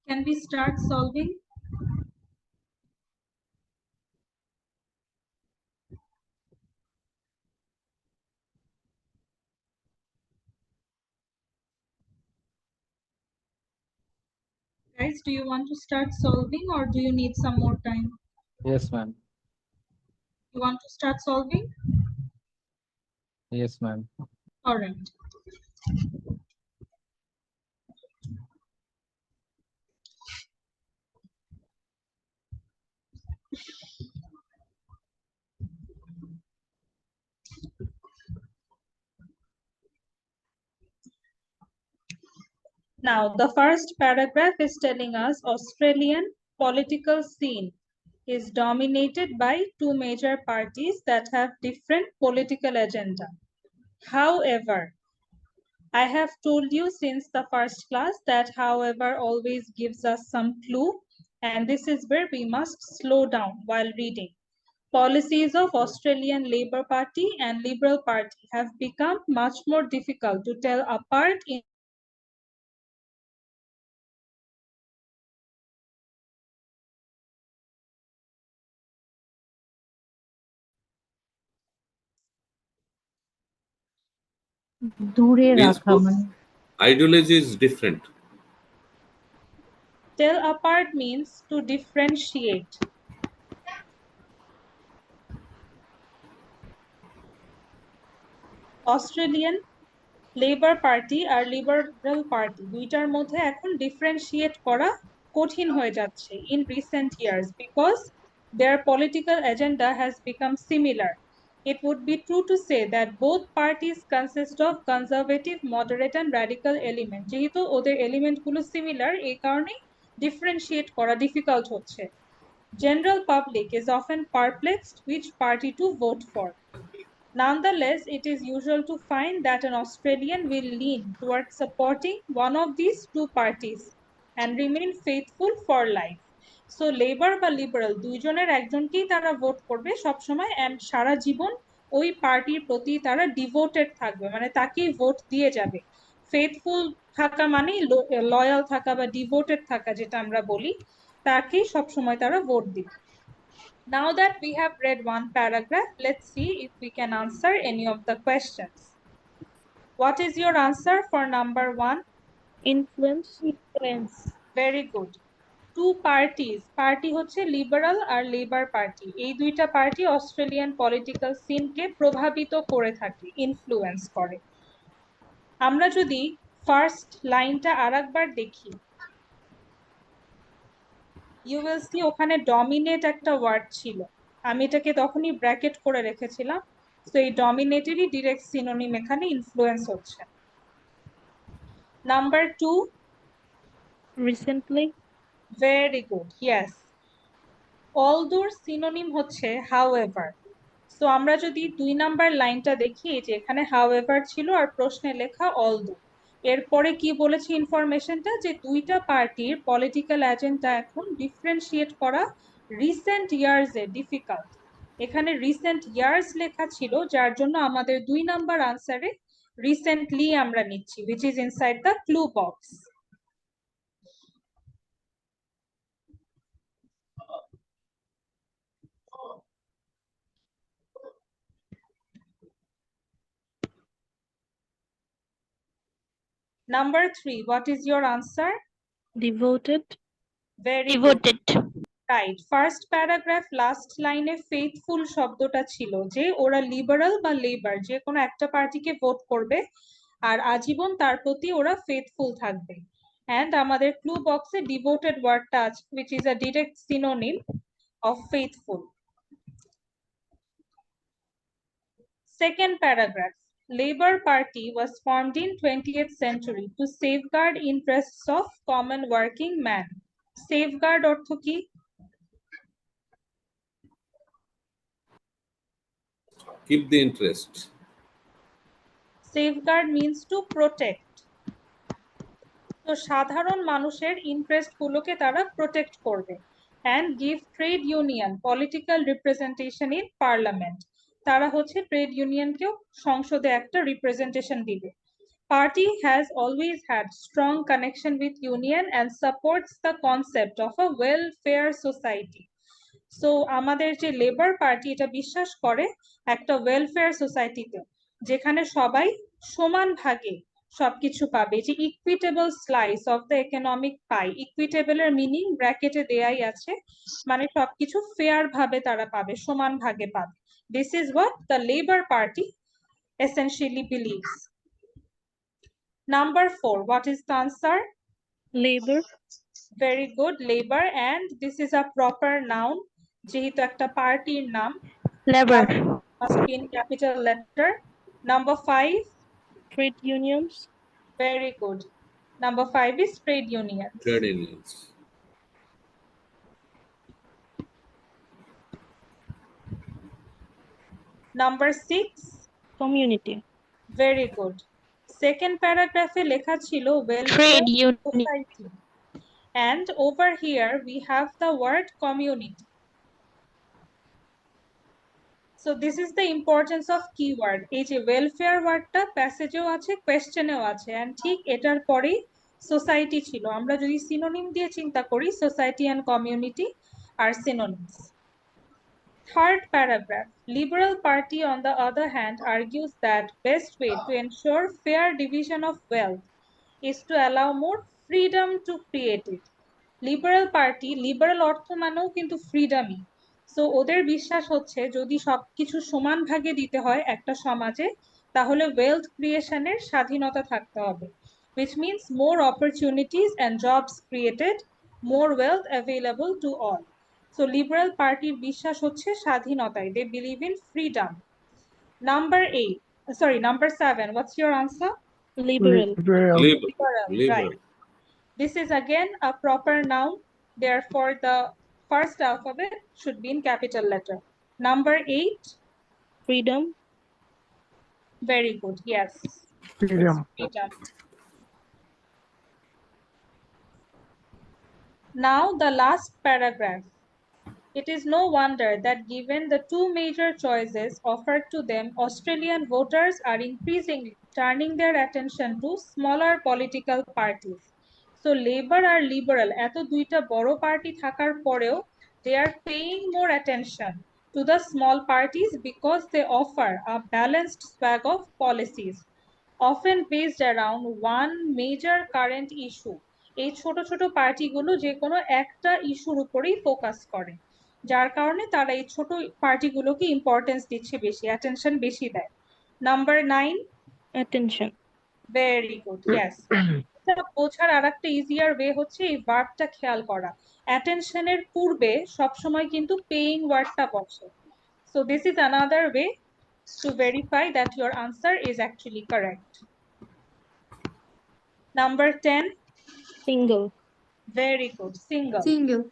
Can we start solving? Guys, do you want to start solving or do you need some more time? Yes, ma'am. You want to start solving? Yes, ma'am. All right. Now, the first paragraph is telling us Australian political scene is dominated by two major parties that have different political agenda. However, I have told you since the first class that however always gives us some clue, and this is where we must slow down while reading. Policies of Australian Labour Party and Liberal Party have become much more difficult to tell apart in দূরে Means রাখা মানে ideology is different. tell apart means to differentiate. Australian Labor Party আর Liberal Party দুইটার মধ্যে এখন differentiate করা কঠিন হয়ে যাচ্ছে in recent years because their political agenda has become similar. It would be true to say that both parties consist of conservative, moderate and radical elements. যেহেতু ওদের এলিমেন্ট গুলো সিমিলার, এই কারণে differentiate করা difficult হচ্ছে. General public is often perplexed which party to vote for. Nonetheless, it is usual to find that an Australian will lean towards supporting one of these two parties and remain faithful for life. So Labour বা liberal দুইজনের একজনকেই তারা vote করবে সবসময় and সারা জীবন ওই পার্টির প্রতি তারা devoted থাকবে, মানে তাকেই ভোট দিয়ে যাবে। ফেথফুল থাকা মানে লয়াল থাকা বা ডিভোটেড থাকা যেটা আমরা বলি, তাকেই সবসময় তারা ভোট দিবে। Now that we have read one paragraph, let's see if we can answer any of the questions. What is your answer for number 1? Influence. Influence. Very good. Two parties. Party হচ্ছে liberal আর labour party. এই দুইটা party Australian political সিনকে প্রভাবিত করে থাকে, influence করে। আমরা যদি first লাইনটা আরেকবার দেখি, ইউ উইল সি ওখানে ডমিনেট একটা ওয়ার্ড ছিল, আমি এটাকে তখনই ব্র্যাকেট করে রেখেছিলাম। তো এই ডমিনেটেরই ডিরেক্ট সিনোনিম এখানে ইনফ্লুয়েন্স হচ্ছে। Number 2, Recently. Very good, yes. অলদোর সিনোনিম হচ্ছে হাউএভার। তো আমরা যদি 2 নাম্বার লাইনটা দেখি, যে এখানে হাউএভার ছিল আর প্রশ্নে লেখা অলদো। এরপরে কি বলেছে ইনফরমেশনটা, যে দুইটা পার্টির পলিটিক্যাল এজেন্ডা এখন ডিফারেন্সিয়েট করা রিসেন্ট ইয়ার্সে ডিফিকাল্ট। এখানে রিসেন্ট ইয়ার্স লেখা ছিল, যার জন্য আমাদের 2 নাম্বার আনসারে রিসেন্টলি আমরা নিচ্ছি, which is inside the clue box. Number 3, what is your answer? Devoted. Very Devoted. Right. First paragraph last লাইনে ফেথফুল শব্দটা ছিল, যে ওরা লিবারাল বা লেবার যে কোনো একটা পার্টিকে ভোট করবে আর আজীবন তার প্রতি ওরা ফেথফুল থাকবে। এন্ড আমাদের ক্লু বক্সে ডিভোটেড ওয়ার্ডটা আছে, which is a direct synonym of faithful. Second paragraph, Labour Party was formed in 20th century to safeguard interests of common working man. Safeguard অর্থ কি? Keep the interest. Safeguard means to protect. তো সাধারণ মানুষের interest গুলোকে তারা protect করবে। and give trade union political representation in parliament. তারা হচ্ছে ট্রেড ইউনিয়নকেও সংসদে একটা রিপ্রেজেন্টেশন দিবে। Party has always had strong connection with union and supports the concept of a welfare society. So আমাদের যে লেবার পার্টি এটা বিশ্বাস করে একটা ওয়েলফেয়ার সোসাইটিতে, যেখানে সবাই সমান ভাগে সবকিছু পাবে, যে equitable slice of the economic pi. Equitable এর মিনিং ব্র্যাকেটে দেয়াই আছে, মানে সবকিছু ফেয়ার ভাবে তারা পাবে, সমান ভাগে পাবে। This is what the labour party essentially believes. Number 4, what is the answer? Labor. Very good, labor, and this is a proper noun, যেহেতু একটা পার্টির নাম, Labor. must be in capital letter. Number 5, Trade unions. very good. Number 5 is trade unions. Trade unions. Number 6, Community. very good. Second paragraph এ লেখা ছিল welfare Trade union. society, and over here we have the word community. So this is the importance of keyword. এই যে welfare ওয়ার্ডটা প্যাসেজেও আছে, কোয়েশ্চেনেও আছে, and ঠিক এটার পরেই সোসাইটি ছিল। আমরা যদি সিনোনিম দিয়ে চিন্তা করি, society and community are synonyms. Third paragraph, Liberal Party on the other hand argues that best way to ensure fair division of wealth is to allow more freedom to create it. Liberal party, liberal অর্থ মানেও কিন্তু ফ্রিডমই। So ওদের বিশ্বাস হচ্ছে যদি সবকিছু সমান ভাগে দিতে হয় একটা সমাজে, তাহলে ওয়েলথ ক্রিয়েশনের স্বাধীনতা থাকতে হবে, which means more opportunities and jobs created more wealth available to all. So liberal party বিশ্বাস হচ্ছে স্বাধীনতায়, they believe in freedom. Number 7, what's your answer? Liberal. Liberal. Liberal, right. This is again a proper noun, therefore the first alphabet should be in capital letter. Number 8, Freedom. very good, yes. Freedom. Freedom. Now the last paragraph. It is no wonder that given the two major choices offered to them, Australian voters are increasingly turning their attention to smaller political parties. So Labour R Liberal এত দুইটা বড় party থাকার পরেও they are paying more attention to the small parties because they offer a balanced swag of policies, often based around one major current issue. এই ছোট ছোট পার্টিগুলো যে কোনো একটা ইস্যুর উপরেই ফোকাস করে, যার কারণে তারা এই ছোট পার্টিগুলোকে ইম্পর্টেন্স দিচ্ছে বেশি, অ্যাটেনশন বেশি দেয়। Number 9, Attention. Very good, yes. এটা বোঝার আরেকটা ইজিয়ার ওয়ে হচ্ছে এই ভার্বটা খেয়াল করা, অ্যাটেনশনের পূর্বে সবসময় কিন্তু পেইং ওয়ার্ডটা বসে। So this is another way to verify that your answer is actually correct. Number 10, Single. very good, single. Single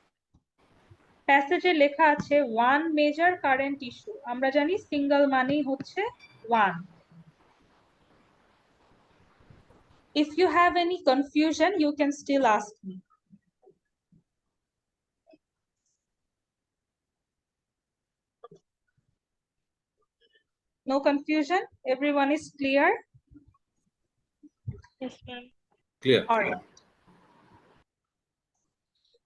প্যাসেজে লেখা আছে ওয়ান মেজর কারেন্ট ইস্যু, আমরা জানি সিঙ্গেল মানেই হচ্ছে one. If you have any confusion, you can still ask me. No confusion? Everyone is clear? Yes, ma'am. Clear. All right.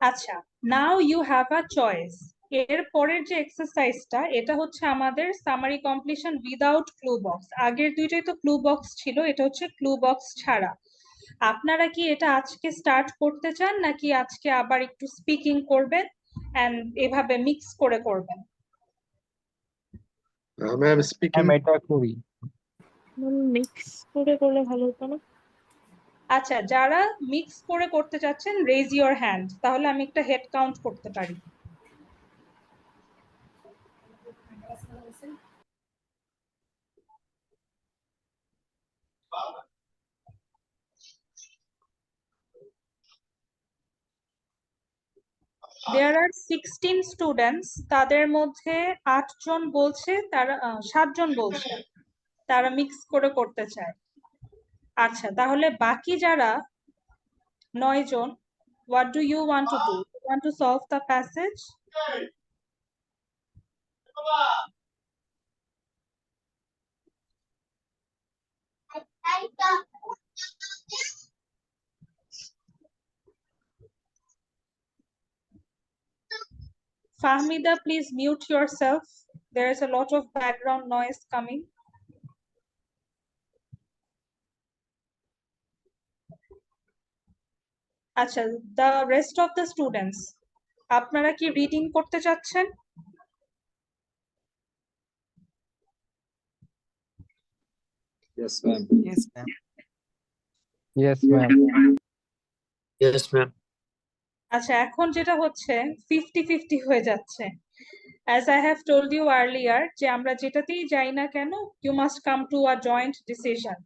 আচ্ছা, now you have a choice. এর পরের যে এক্সারসাইজটা, এটা হচ্ছে আমাদের summary completion without clue box. আগের দুইটাই তো ক্লু বক্স ছিল, এটা হচ্ছে ক্লু বক্স ছাড়া। আপনারা কি এটা আজকে স্টার্ট করতে চান নাকি আজকে আবার একটু স্পিকিং করবেন এন্ড এভাবে মিক্স করে করবেন? Ma'am speaking. ম্যাম এটা করি। মিক্স করে করলে ভালো হতো না? আচ্ছা, যারা মিক্স করে করতে চাচ্ছেন রেজ ইওর হ্যান্ড, তাহলে আমি একটা হেড কাউন্ট করতে পারি। There are 16 students, তাদের মধ্যে 8 জন বলছে তারা 7 জন বলছে তারা মিক্স করে করতে চায়। আচ্ছা, তাহলে বাকি যারা 9 জন, what do you want to do? You want to solve the passage? Fahmida, please mute yourself. There is a lot of background noise coming. আচ্ছা, the rest of the students, আপনারা কি রিডিং করতে চাচ্ছেন? Yes, ma'am. Yes, ma'am. Yes, ma'am. Yes, ma'am. আচ্ছা, এখন যেটা হচ্ছে 50-50 হয়ে যাচ্ছে। As I have told you earlier, যে আমরা যেটাতেই যাই না কেন, you must come to a joint decision.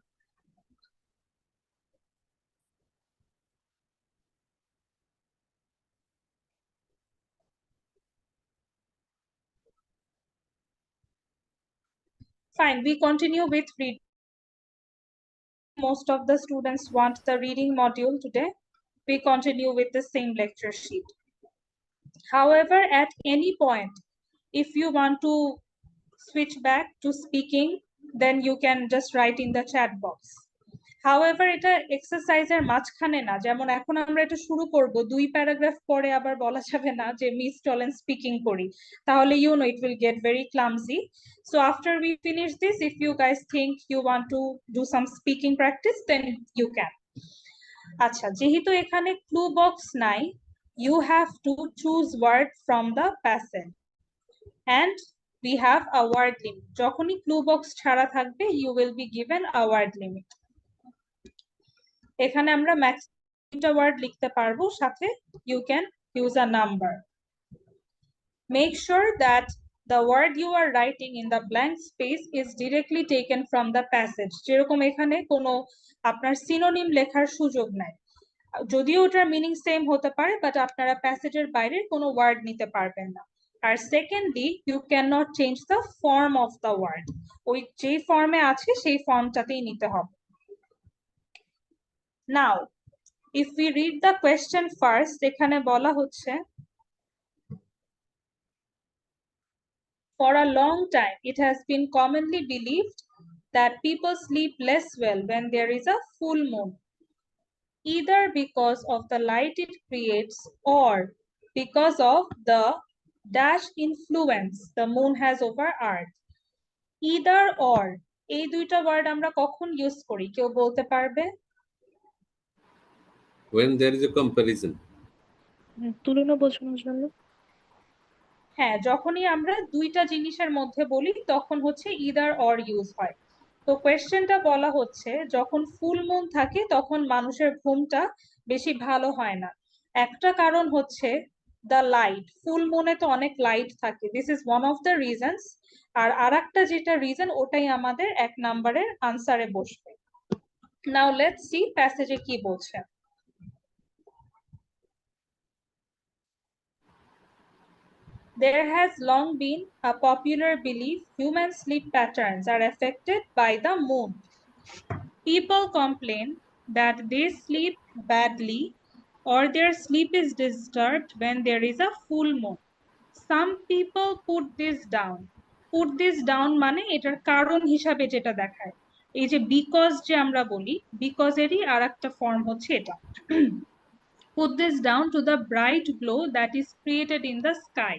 Fine, we continue with reading. Most of the students want the reading module today. We continue with the same lecture sheet. However, at any point, if you want to switch back to speaking, then you can just write in the chat box. However, এটা এক্সারসাইজের মাঝখানে না, যেমন এখন আমরা এটা শুরু করব, 2 paragraph পরে আবার বলা যাবে না যে মিস চলেন স্পিকিং করি, তাহলে it will get very clumsy. So after we finish this, if you guys think you want to do some speaking practice, then you can. আচ্ছা, যেহেতু এখানে ক্লু বক্স নাই, you have to choose word from the passage and we have a word limit. যখনই clue box ছাড়া থাকবে, you will be given a word limit. এখানে আমরা max দুইটা ওয়ার্ড লিখতে পারবো, সাথে you can use a number. Make sure that the word you are writing in the blank space is directly taken from the passage. যেরকম এখানে কোনো আপনার সিনোনিম লেখার সুযোগ নাই, যদিও ওটার মিনিং সেম হতে পারে, বাট আপনারা প্যাসেজের বাইরে কোনো ওয়ার্ড নিতে পারবেন না। আর secondly, you can not change the form of the word, ওই যেই ফর্মে আছে সেই ফর্মটাতেই নিতে হবে। Now if we read the question first, এখানে বলা হচ্ছে for a long time it has been commonly believed that people sleep less well when there is a full moon, either because of the light it creates or because of the dash influence the moon has over earth. Either or এই দুইটা word আমরা কখন use করি, কেউ বলতে পারবে? When there is a comparison. তুলনা বোঝানোর জন্য। হ্যাঁ, যখনই আমরা দুইটা জিনিসের মধ্যে বলি তখন হচ্ছে ইদার অর ইউজ হয়। তো কোয়েশ্চেনটা বলা হচ্ছে যখন ফুল মুন থাকে তখন মানুষের ঘুমটা বেশি ভালো হয় না। একটা কারণ হচ্ছে দ্য লাইট, ফুল মুনে তো অনেক লাইট থাকে, this is one of the reasons. আর আরেকটা যেটা রিজন, ওটাই আমাদের 1 নম্বরের আনসারে বসবে। নাও লেটস সি প্যাসেজে কি বলছে। There has long been a popular belief human sleep patterns are affected by the moon. People complain that they sleep badly or their sleep is disturbed when there is a full moon. Some people put this down. Put this down মানে এটার কারণ হিসাবে যেটা দেখায়, এই যে because যে আমরা বলি, বিকজ এরই আর একটা ফর্ম হচ্ছে এটা। Put this down to the bright glow that is created in the sky.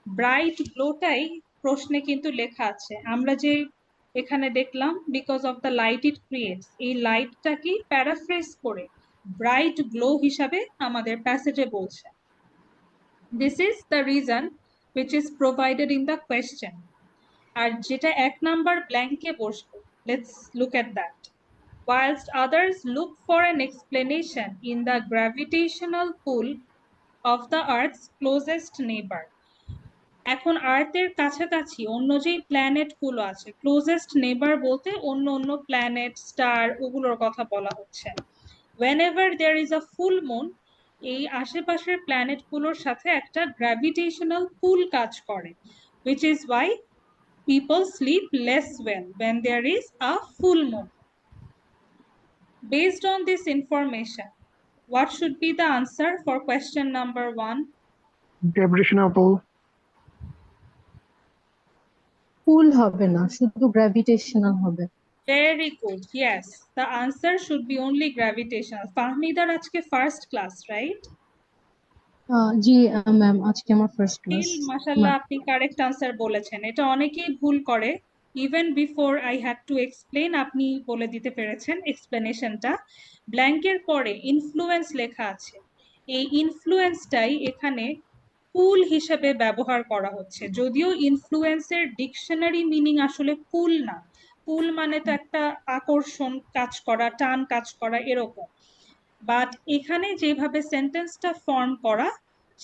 Bright গ্লোটাই প্রশ্নে কিন্তু লেখা আছে। আমরা যে এখানে দেখলাম because of the light it creates, এই লাইটটাকে প্যারাফ্রেজ করে ব্রাইট গ্লো হিসাবে আমাদের প্যাসেজে বলছে। This is the reason which is provided in the question. আর যেটা 1 নাম্বার ব্ল্যাঙ্কে বসবে, let's look at that. Whilst others look for an explanation in the gravitational pull of the Earth's closest neighbor. এখন আর্থের কাছাকাছি অন্য যে প্ল্যানেট গুলো আছে, ক্লোজেস্ট নেবার বলতে অন্য অন্য প্ল্যানেট, স্টার, ওগুলোর কথা বলা হচ্ছে। whenever there is a full moon, এই আশেপাশের প্ল্যানেট গুলোর সাথে একটা গ্র্যাভিটেশনাল পুল কাজ করে, which is why people sleep less well when there is a full moon. Based on this information, what should be the answer for question number 1? Gravitational pull. পুল হবে না, শুধু গ্র্যাভিটেশনাল হবে। Very good. Yes, the answer should be only gravitational. Fahmidar আজকে first class, right? জি ma'am, আজকে আমার first class. Still, mashallah, আপনি correct answer বলেছেন। এটা অনেকেই ভুল করে, even before I had to explain আপনি বলে দিতে পেরেছেন এক্সপ্লেনেশনটা। ব্ল্যাঙ্কের পরে ইনফ্লুয়েন্স লেখা আছে, এই ইনফ্লুয়েন্সটাই এখানে পুল হিসেবে ব্যবহার করা হচ্ছে, যদিও ইনফ্লুয়েন্সের ডিকশনারি মিনিং আসলে পুল না। পুল মানে তো একটা আকর্ষণ কাজ করা, টান কাজ করা, এরকম। বাট এখানে যেভাবে সেন্টেন্সটা ফর্ম করা,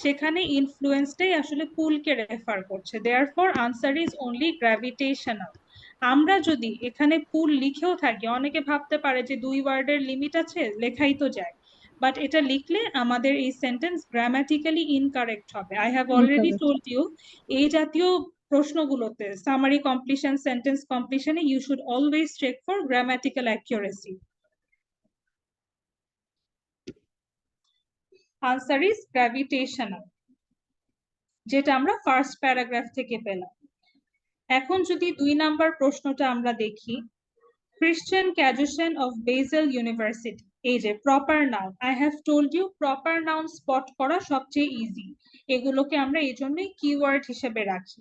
সেখানে ইনফ্লুয়েন্সটাই আসলে পুলকে রেফার করছে। Therefore answer is only gravitational. আমরা যদি এখানে পুল লিখেও থাকি, অনেকে ভাবতে পারে যে 2 ওয়ার্ডের লিমিট আছে, লেখাই তো যায়, বাট এটা লিখলে আমাদের এই সেন্টেন্স গ্রামাটিক্যালি ইনকারেক্ট হবে। I have already told you, এই জাতীয় প্রশ্নগুলোতে সামারি কমপ্লিশন, সেন্টেন্স কমপ্লিশনে you should always check for grammatical accuracy. Answer is gravitational, যেটা আমরা ফার্স্ট প্যারাগ্রাফ থেকে পেলাম। এখন যদি 2 নাম্বার প্রশ্নটা আমরা দেখি, ক্রিশ্চিয়ান ক্যাজুশন অফ বেসেল ইউনিভার্সিটি, এই যে proper noun, I have told you proper noun spot করা সবচেয়ে ইজি, এগুলোকে আমরা এই জন্যই কিওয়ার্ড হিসেবে রাখি।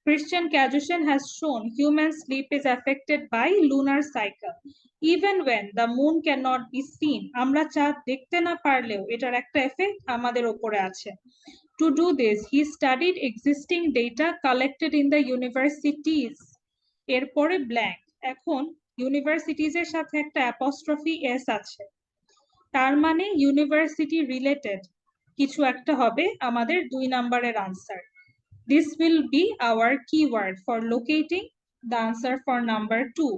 Christian Cajusan has shown human sleep is affected by lunar cycle. Even when the moon cannot be seen, আমরা চাঁদ দেখতে না পারলেও এটার একটা এফেক্ট আমাদের উপরে আছে। To do this, he studied existing data collected in the universities. এরপরে ব্ল্যাঙ্ক, এখন ইউনিভার্সিটিজ এর সাথে একটা অ্যাপস্ট্রফি এস আছে। তার মানে ইউনিভার্সিটি রিলেটেড কিছু একটা হবে আমাদের 2 নাম্বারের answer. This will be our keyword for locating the answer for number 2.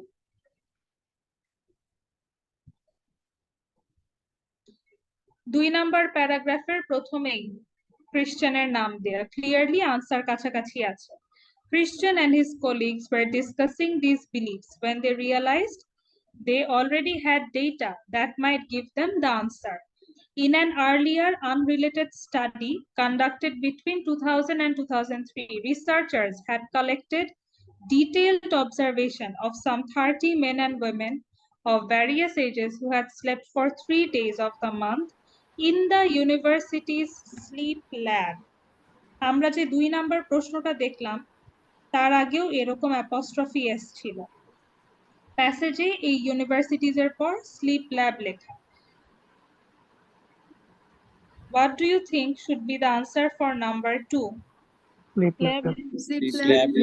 2 number প্যারাগ্রাফের প্রথমেই ক্রিশ্চিয়ানের নাম দেয়া, ক্লিয়ারলি আনসার কাছাকাছি আছে। Christian and his colleagues were discussing these beliefs when they realized they already had data that might give them the answer. In an earlier unrelated study conducted between 2000 and 2003, researchers had collected detailed observation of some 30 men and women of various ages who had slept for 3 days of the month in the university's sleep lab. আমরা যে 2 number প্রশ্নটা দেখলাম তার আগেও এরকম অ্যাপস্ট্রফি S ছিল প্যাসেজে, এই universities এর পর স্লিপ ল্যাব লেখা। What do you think should be the answer for number 2? Sleep Lab. lab. Sleep Sleep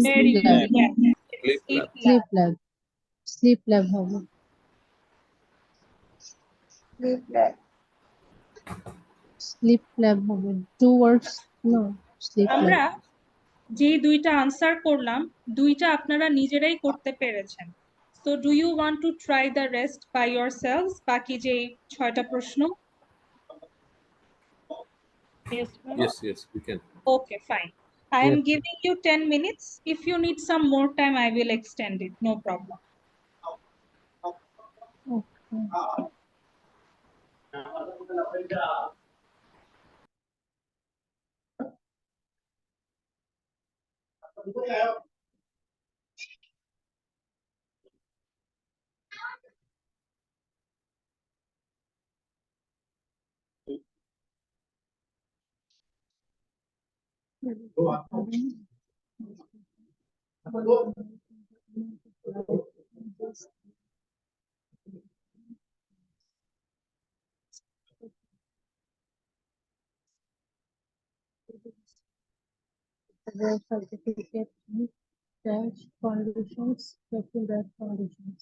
Very lab. good. Yes, Sleep sleep lab. Sleep lab. lab. Sleep lab হবে। Sleep lab. Sleep lab হবে। 2 words, no, sleep lab. আমরা যে দুইটা answer করলাম দুইটা আপনারা নিজেরাই করতে পেরেছেন। So do you want to try the rest by yourselves? বাকি যে 6টা প্রশ্ন? Yes, ma'am. Yes, we can. Okay, fine. I am giving you 10 minutes. If you need some more time, I will extend it. No problem. The certificate dash conditions, checking that conditions.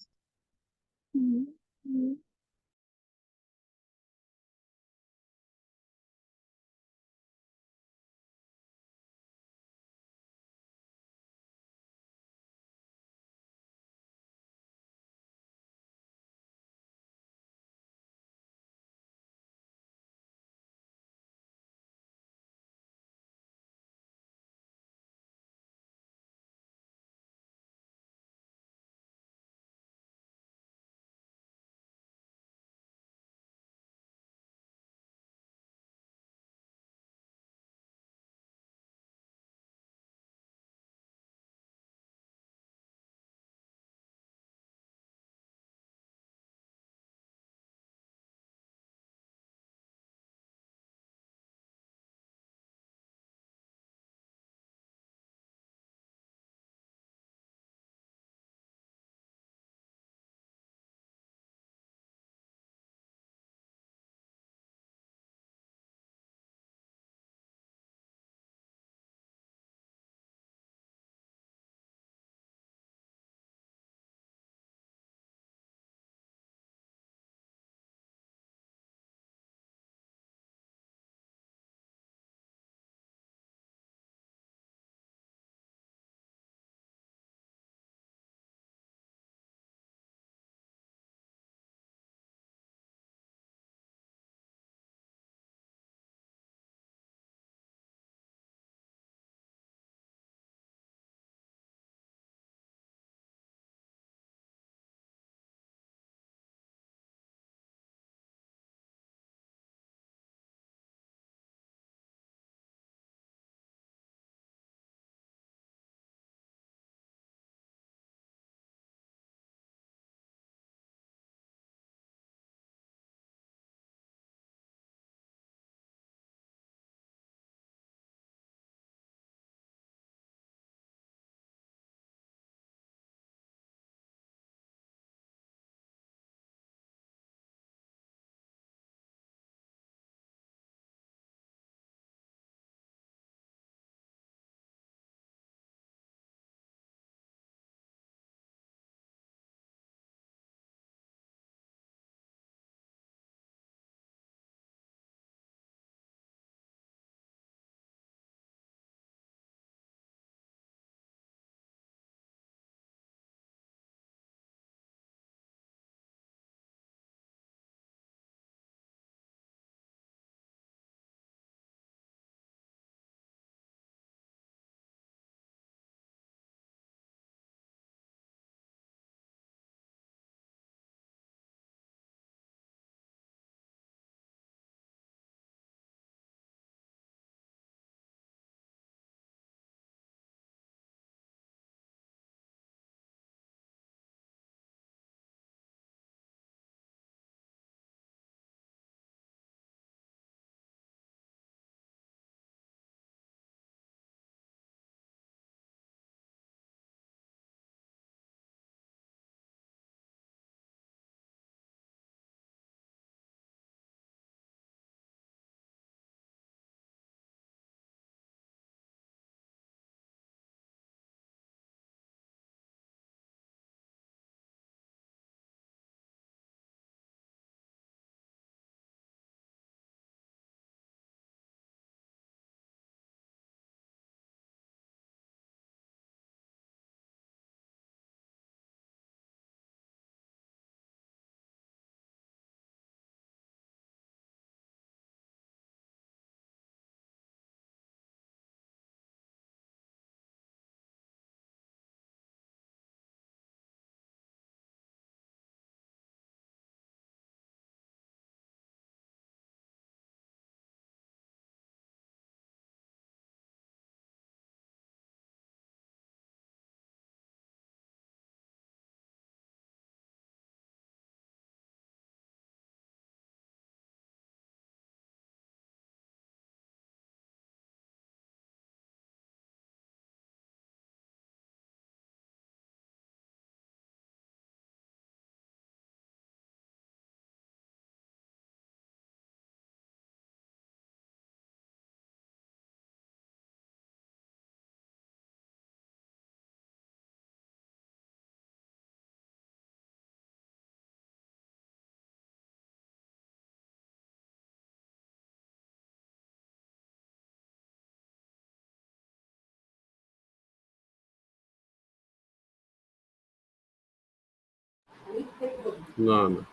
No, no.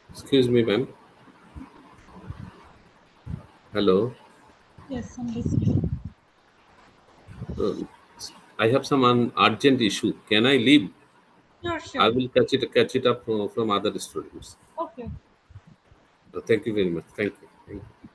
Excuse me, ma'am. Hello. Yes, I'm listening. Um, I have some urgent issue. Can I leave? Sure, I sure. will catch it up from other students. Okay. Thank you very much. Thank you. Thank you.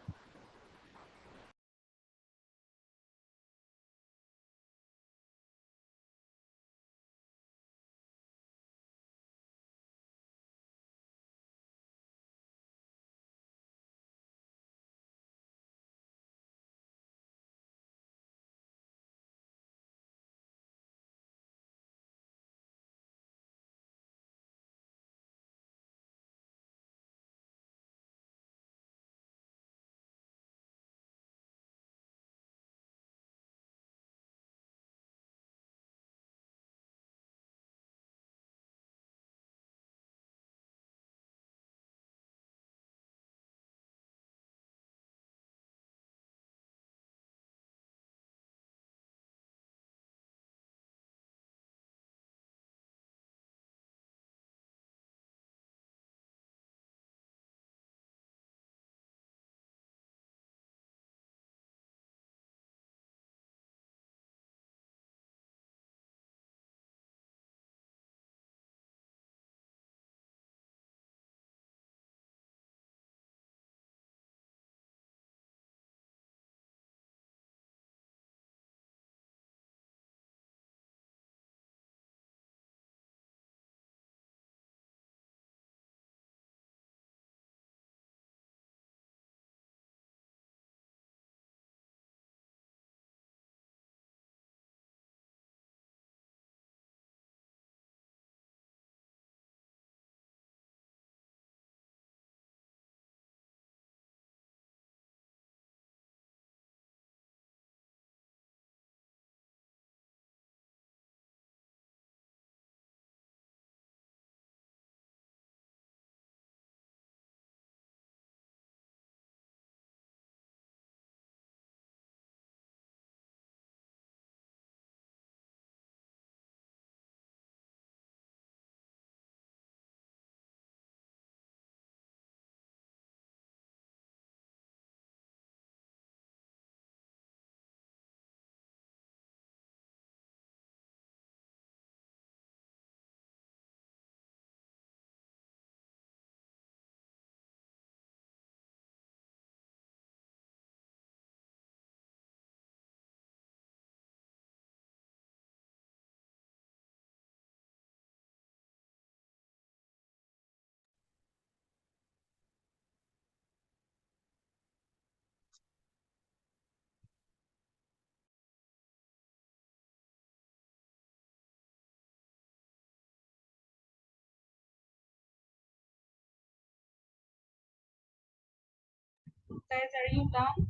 Guys, are you done?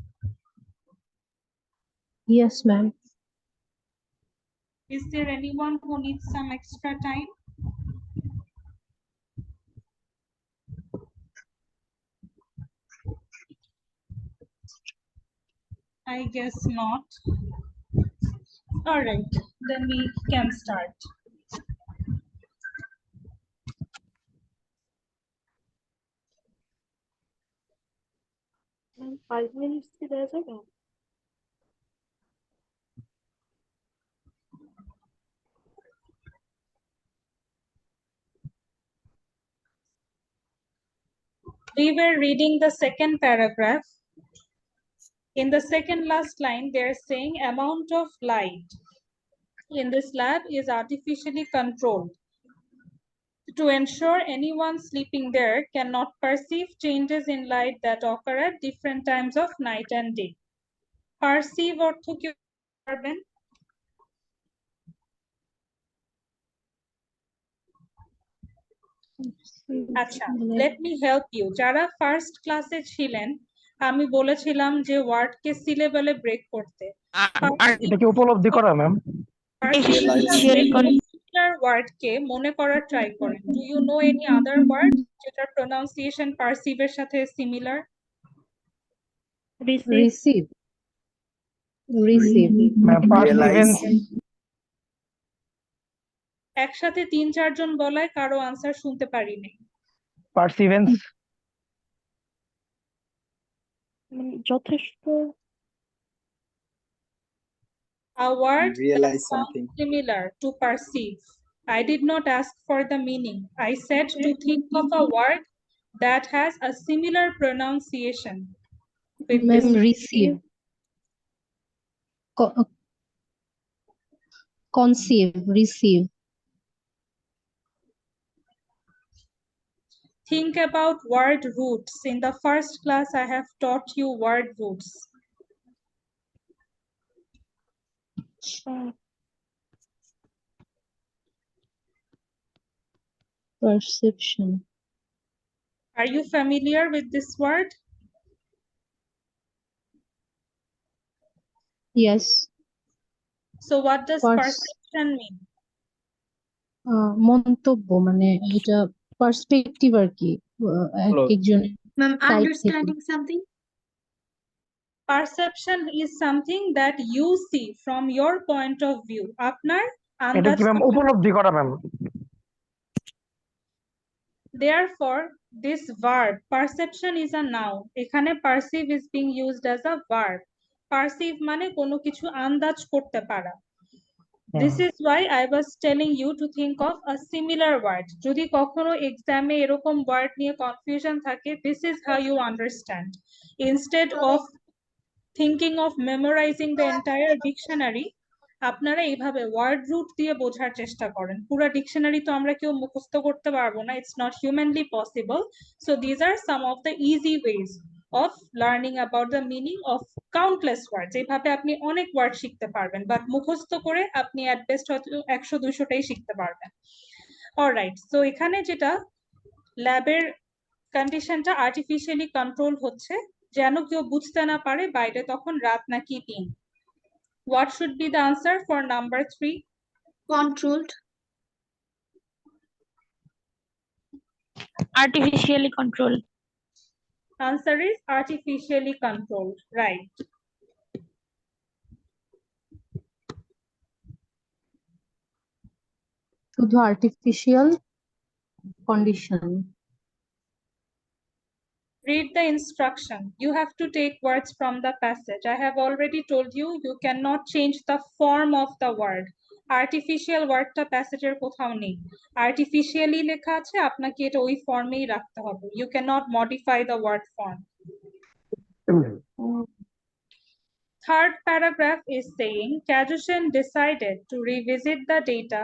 Yes, ma'am. Is there anyone who needs some extra time? I guess not. All right, then we can start. And 5 minutes কি দেওয়া যাবে? We were reading the second paragraph. In the second last line, they're saying amount of light in this lab is artificially controlled to ensure anyone sleeping there cannot perceive changes in light that occur at different times of night and day. Perceive অর্থ কি পারবেন? আচ্ছা, let me help you. যারা first ক্লাসে ছিলেন, আমি বলেছিলাম যে ওয়ার্ডকে সি লেভেলে ব্রেক করতে। এটা কি উপলব্ধি করা ম্যাম? ওয়ার্ডকে মনে করার ট্রাই করেন। Do you know any other word যেটার প্রোনাউন্সিয়েশন পারসিভের সাথে similar? Receive receive ma'am perseverance একসাথে 3-4 জন বলায় কারো আনসার শুনতে পারিনি। পারসিভেন্স, মানে যথেষ্ট A word that Realize sounds something. similar to perceive. I did not ask for the meaning. I said to think of a word that has a similar pronunciation with this. Ma'am receive, conceive, receive. Think about word roots. In the first class, I have taught you word roots. Perception, Are you familiar with this word? Yes. So what does Pers- perception mean? মন্তব্য, মানে এটা perspective আর কি, এক একজনের Ma'am, side understanding something? Perception is something that you see from your point of view. আপনার এটা আন্দাজ কি ম্যাম উপলব্ধি করা ma'am? Therefore, this verb perception is a noun. এখানে perceive is being used as a verb. Perceive মানে কোনো কিছু আন্দাজ করতে পারা। This is why I was telling you to think of a similar word. যদি কখনো এক্সামে এরকম ওয়ার্ড নিয়ে কনফিউশন থাকে, this is how you understand. Instead of thinking of memorizing the entire dictionary, আপনারা এইভাবে ওয়ার্ড রুট দিয়ে বোঝার চেষ্টা করেন। পুরো ডিকশনারি তো আমরা কেউ মুখস্থ করতে পারবো না, it's not humanly possible. So these are some of the easy ways of learning about the meaning of countless words. এইভাবে আপনি অনেক ওয়ার্ড শিখতে পারবেন, বাট মুখস্থ করে আপনি অ্যাট বেস্ট হয়তো 100-200টাই শিখতে পারবেন। অলরাইট, সো এখানে যেটা ল্যাবের কন্ডিশনটা আর্টিফিশিয়ালি কন্ট্রোল হচ্ছে, যেন কেউ বুঝতে না পারে বাইরে তখন রাত নাকি দিন। What should be the answer for number 3? Controlled. artificially controlled. Answer is artificially controlled. Right. শুধু artificial condition. Read the instruction. You have to take words from the passage. I have already told you, you cannot change the form of the word. Artificial word টা প্যাসেজের কোথাও নেই। Artificially লেখা আছে, আপনাকে এটা ওই ফর্মেই রাখতে হবে। You cannot modify the word form. Third paragraph is saying, Kajushan decided to revisit the data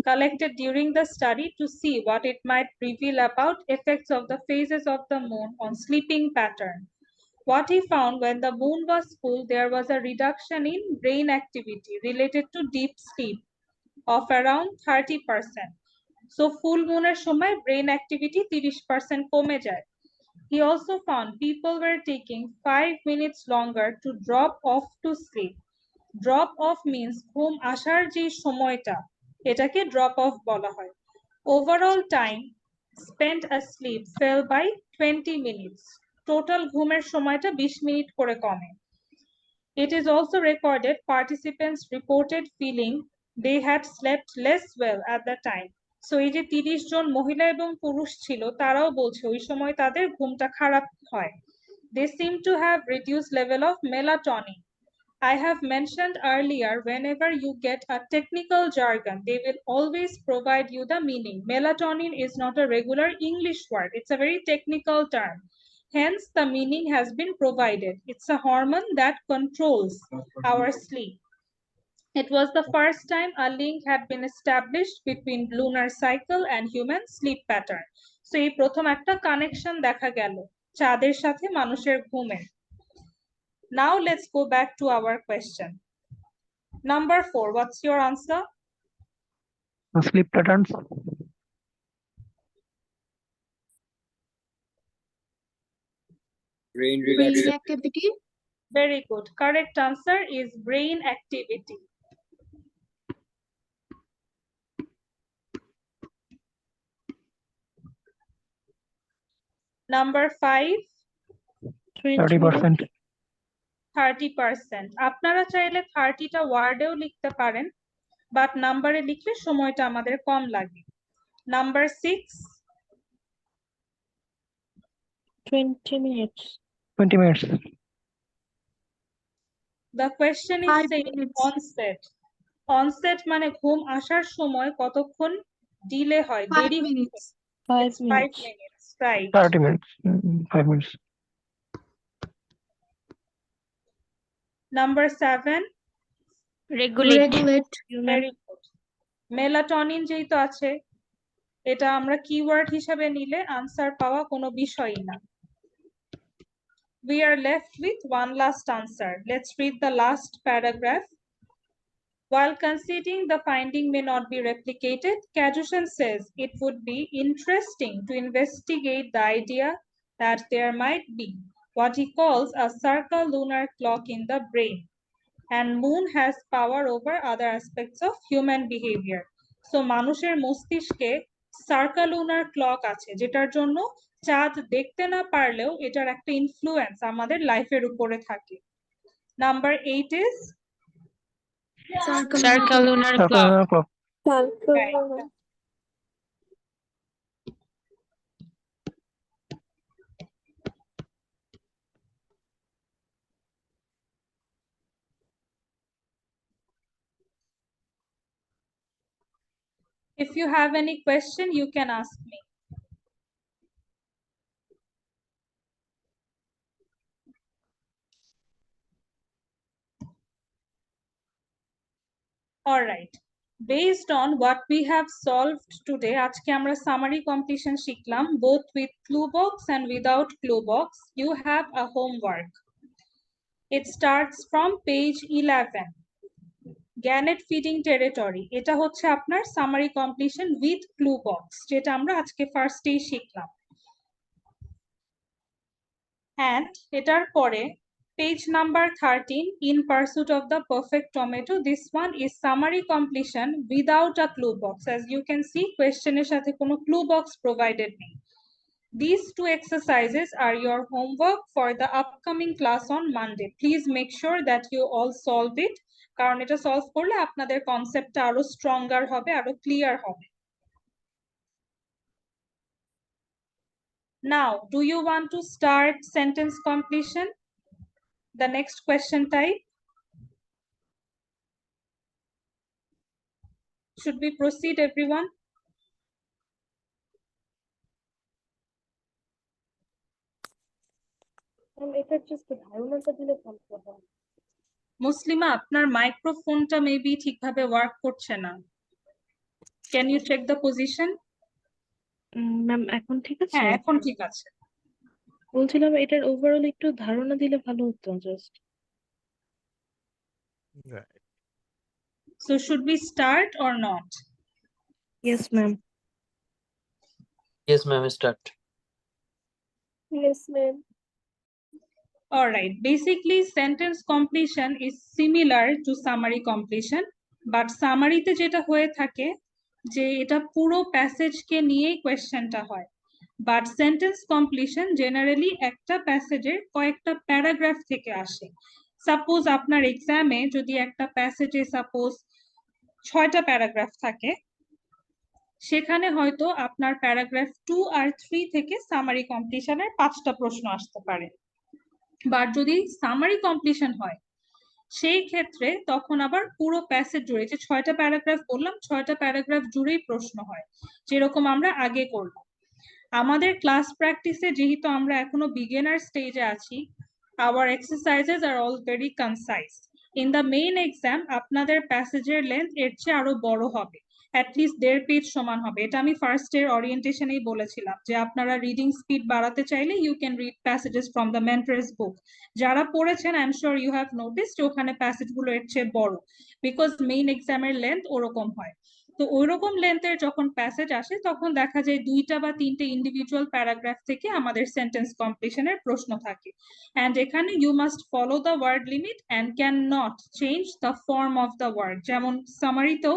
collected during the study to see what it might reveal about effects of the phases of the moon on sleeping pattern. What he found, when the moon was full, there was a reduction in brain activity related to deep sleep of around 30%. So full moon এর সময় brain activity 30% কমে যায়। He also found people were taking 5 minutes longer to drop off to sleep. Drop off means ঘুম আসার যে সময়টা, এটাকে drop off বলা হয়। Overall time spent asleep fell by 20 minutes. Total ঘুমের সময়টা 20 মিনিট করে কমে। It is also recorded participants reported feeling they had slept less well at the time. So এই যে 30 জন মহিলা এবং পুরুষ ছিল, তারাও বলছে ওই সময় তাদের ঘুমটা খারাপ হয়। They seem to have reduced level of melatonin. I have mentioned earlier, whenever you get a technical jargon, they will always provide you the meaning. Melatonin is not a regular English word. It's a very technical term. Hence, the meaning has been provided. It's a hormone that controls our sleep. It was the first time a link had been established between lunar cycle and human sleep pattern. So, এই প্রথম একটা connection দেখা গেল চাঁদের সাথে মানুষের ঘুমের। Now let's go back to our question. Number 4, what's your answer? Sleep patterns. Brain Brain relaxation. activity. Very good. Correct answer is brain activity. Number 5, 30%. 30%. আপনারা চাইলে 30টা ওয়ার্ডেও লিখতে পারেন, বাট নাম্বারে লিখলে সময়টা আমাদের কম লাগে। Number 6, 20 minutes. 20 minutes. the question is 5 saying minutes. onset. onset মানে ঘুম আসার সময় কতক্ষণ ডিলে হয়, 5 দেরি হয়। minutes. 5 It's 5 minutes. minutes, right? 30 minutes. 5 minutes. Number 7, Regulate. very good. Melatonin যেহেতু আছে, এটা আমরা কিওয়ার্ড হিসাবে নিলে আনসার পাওয়া কোনো বিষয়ই না। We are left with one last answer. Let's read the last paragraph. While conceding the finding may not be replicated, Kajushan says it would be interesting to investigate the idea that there might be what he calls a circulunar clock in the brain, and moon has power over other aspects of human behavior. So মানুষের মস্তিষ্কে সার্কালুনার clock আছে, যেটার জন্য চাঁদ দেখতে না পারলেও এটার একটা ইনফ্লুয়েন্স আমাদের লাইফের উপরে থাকে। Number 8 is Circulunar clock. Circulunar clock. Circulunar. if you have any question you can ask me. All right, based on what we have solved today, আজকে আমরা summary completion শিখলাম, both with clue box and without clue box. You have a homework. It starts from page 11. Gannett feeding territory. এটা হচ্ছে আপনার summary completion with clue box, যেটা আমরা আজকে first day শিখলাম। And এটার পরে page number 13, in pursuit of the perfect tomato. This one is summary completion without a clue box. As you can see, question এর সাথে কোনো clue box provided নেই। These two exercises are your homework for the upcoming class on Monday. Please make sure that you all solve it, কারণ এটা solve করলে আপনাদের কনসেপ্টটা আরো স্ট্রঙ্গার হবে, আরো ক্লিয়ার হবে। Now, do you want to start sentence completion? The next question type. Should we proceed, everyone? এটা জাস্ট ধারণাটা দিলে ভালো হয়। মুসলিমা, আপনার মাইক্রোফোনটা মেবি ঠিকভাবে ওয়ার্ক করছে না। Can you check the position? Ma'am এখন ঠিক আছে? হ্যাঁ, এখন ঠিক আছে। বলছিলাম এটার ওভারঅল একটু ধারণা দিলে ভালো হতো just. So should we start or not? Yes ma'am. Yes, ma'am, start. Yes, ma'am. All right, basically sentence completion is similar to summary completion, but summary তে যেটা হয়ে থাকে যে এটা পুরো প্যাসেজকে নিয়েই কোয়েশ্চেনটা হয়, বাট সেন্টেন্স কমপ্লিশন জেনারেলি একটা প্যাসেজের কয়েকটা প্যারাগ্রাফ থেকে আসে। সাপোজ আপনার এক্সামে যদি একটা প্যাসেজে সাপোজ 6টা প্যারাগ্রাফ থাকে, সেখানে হয়তো আপনার প্যারাগ্রাফ 2 আর 3 থেকে সামারি কমপ্লিশনের 5টা প্রশ্ন আসতে পারে। বাট যদি সামারি কমপ্লিশন হয় সেই ক্ষেত্রে তখন আবার পুরো প্যাসেজ জুড়ে, যে 6টা প্যারাগ্রাফ বললাম 6টা প্যারাগ্রাফ জুড়েই প্রশ্ন হয়, যেরকম আমরা আগে করলাম। আমাদের ক্লাস প্র্যাকটিসে যেহেতু আমরা এখনো বিগিনার স্টেজে আছি, our exercises are all very concise. In the main exam আপনাদের প্যাসেজের লেন্থ এর চেয়ে আরো বড় হবে, অ্যাটলিস্ট 1.5 পেজ সমান হবে। এটা আমি ফার্স্ট এর ওরিয়েন্টেশনেই বলেছিলাম যে আপনারা রিডিং স্পিড বাড়াতে চাইলে you can read passages from the mentors book. যারা পড়েছেন I am sure you have noticed ওখানে প্যাসেজগুলো এর চেয়ে বড়, বিকজ মেইন এক্সামের লেন্থ ওরকম হয়। তো ওইরকম লেন্থের যখন প্যাসেজ আসে তখন দেখা যায় 2টা বা 3টে ইন্ডিভিজুয়াল প্যারাগ্রাফ থেকে আমাদের সেন্টেন্স কমপ্লিশনের প্রশ্ন থাকে। and এখানে you must follow the word limit and cannot change the form of the word. যেমন সামারিতেও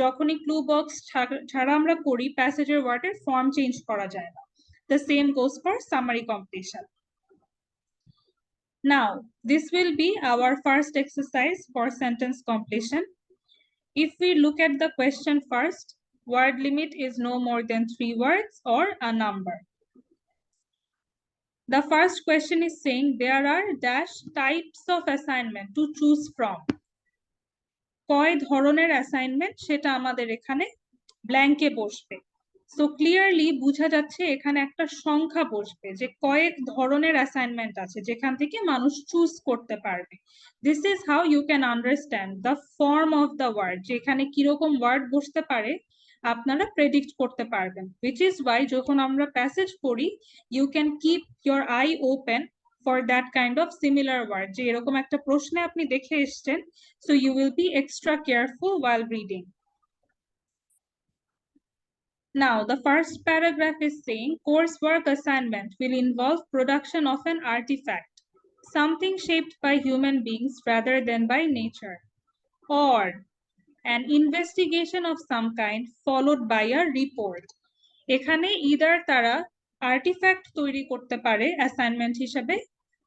যখনই ক্লু বক্স ছাড়া আমরা করি প্যাসেজের ওয়ার্ডের ফর্ম চেঞ্জ করা যায় না। The same goes for summary completion. Now, this will be our first exercise for sentence completion. If we look at the question first, word limit is no more than 3 words or a number. The first question is saying there are dash types of assignment to choose from. কয় ধরনের assignment সেটা আমাদের এখানে ব্ল্যাঙ্কে বসবে। So clearly বোঝা যাচ্ছে এখানে একটা সংখ্যা বসবে যে কয়েক ধরনের অ্যাসাইনমেন্ট আছে যেখান থেকে মানুষ চুজ করতে পারবে। This is how you can understand the form of the word, যে এখানে কিরকম ওয়ার্ড বসতে পারে আপনারা প্রেডিক্ট করতে পারবেন। which is why যখন আমরা প্যাসেজ পড়ি you can keep your eye open for that kind of similar word, যে এরকম একটা প্রশ্নে আপনি দেখে এসেছেন, so you will be extra careful while reading. Now, the first paragraph is saying coursework assignment will involve production of an artifact, something shaped by human beings rather than by nature, or an investigation of some kind followed by a report. এখানে either তারা artifact তৈরি করতে পারে assignment হিসেবে,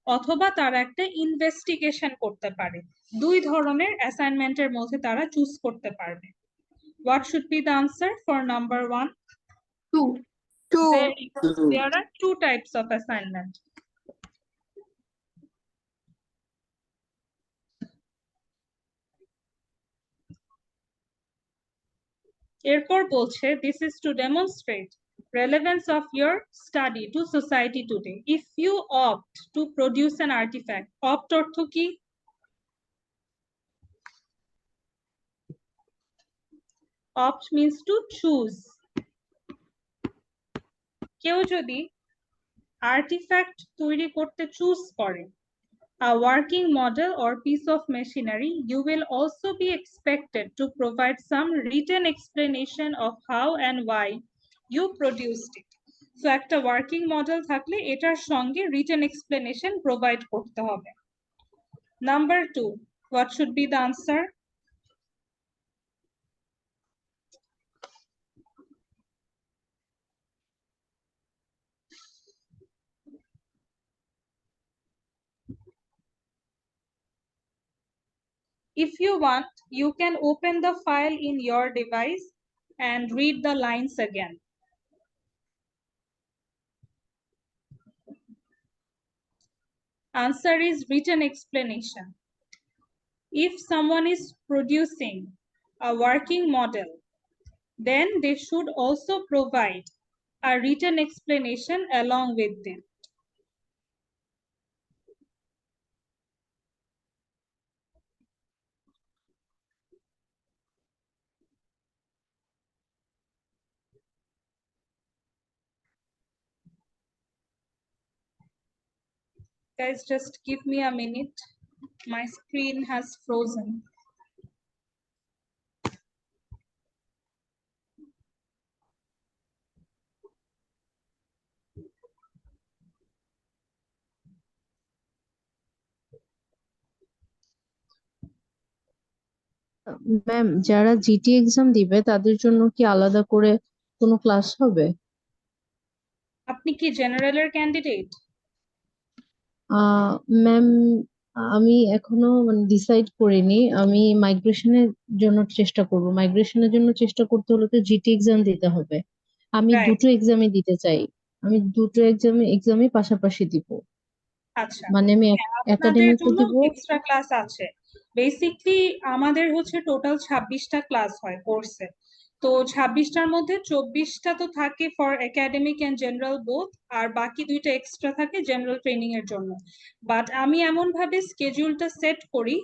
অথবা তারা একটা investigation করতে পারে। দুই ধরনের অ্যাসাইনমেন্টের মধ্যে তারা চুজ করতে পারবে। What should be the answer for number 1? 2. There are 2 types of assignment. এরপর বলছে this is to demonstrate relevance of your study to society today. If you opt to produce an artifact, opt অর্থ কি? Opt means to choose. কেউ যদি artifact তৈরি করতে choose করে a working model or piece of machinery, you will also be expected to provide some written explanation of how and why you produced it. So একটা working model থাকলে এটার সঙ্গে written explanation provide করতে হবে। Number 2, what should be the answer? If you want, you can open the file in your device and read the lines again. Answer is written explanation. If someone is producing a working model, then they should also provide a written explanation along with them. Guys, just give me a minute. My screen has frozen. Ma'am, যারা GT exam দিবে তাদের জন্য কি আলাদা করে কোনো class হবে? আপনি কি জেনারেলের ক্যান্ডিডেট? ম্যাম, আমি এখনো ডিসাইড করিনি। আমি মাইগ্রেশনের জন্য চেষ্টা করব। মাইগ্রেশনের জন্য চেষ্টা করতে হলে তো জিটি এক্সাম দিতে হবে। আমি Right. দুটো এক্সামই দিতে চাই। আমি দুটো এক্সামই পাশাপাশি দিব। আচ্ছা, মানে আমি আপনাদের একাডেমিকও জন্য দিব। এক্সট্রা ক্লাস আছে। বেসিকলি আমাদের হচ্ছে টোটাল 26টা ক্লাস হয় কোর্সে। তো 26টার মধ্যে 24টা তো থাকে for academic and general both, আর বাকি 2টা এক্সট্রা থাকে জেনারেল ট্রেনিং এর জন্য। বাট আমি এমন ভাবে স্কেডিউলটা সেট করি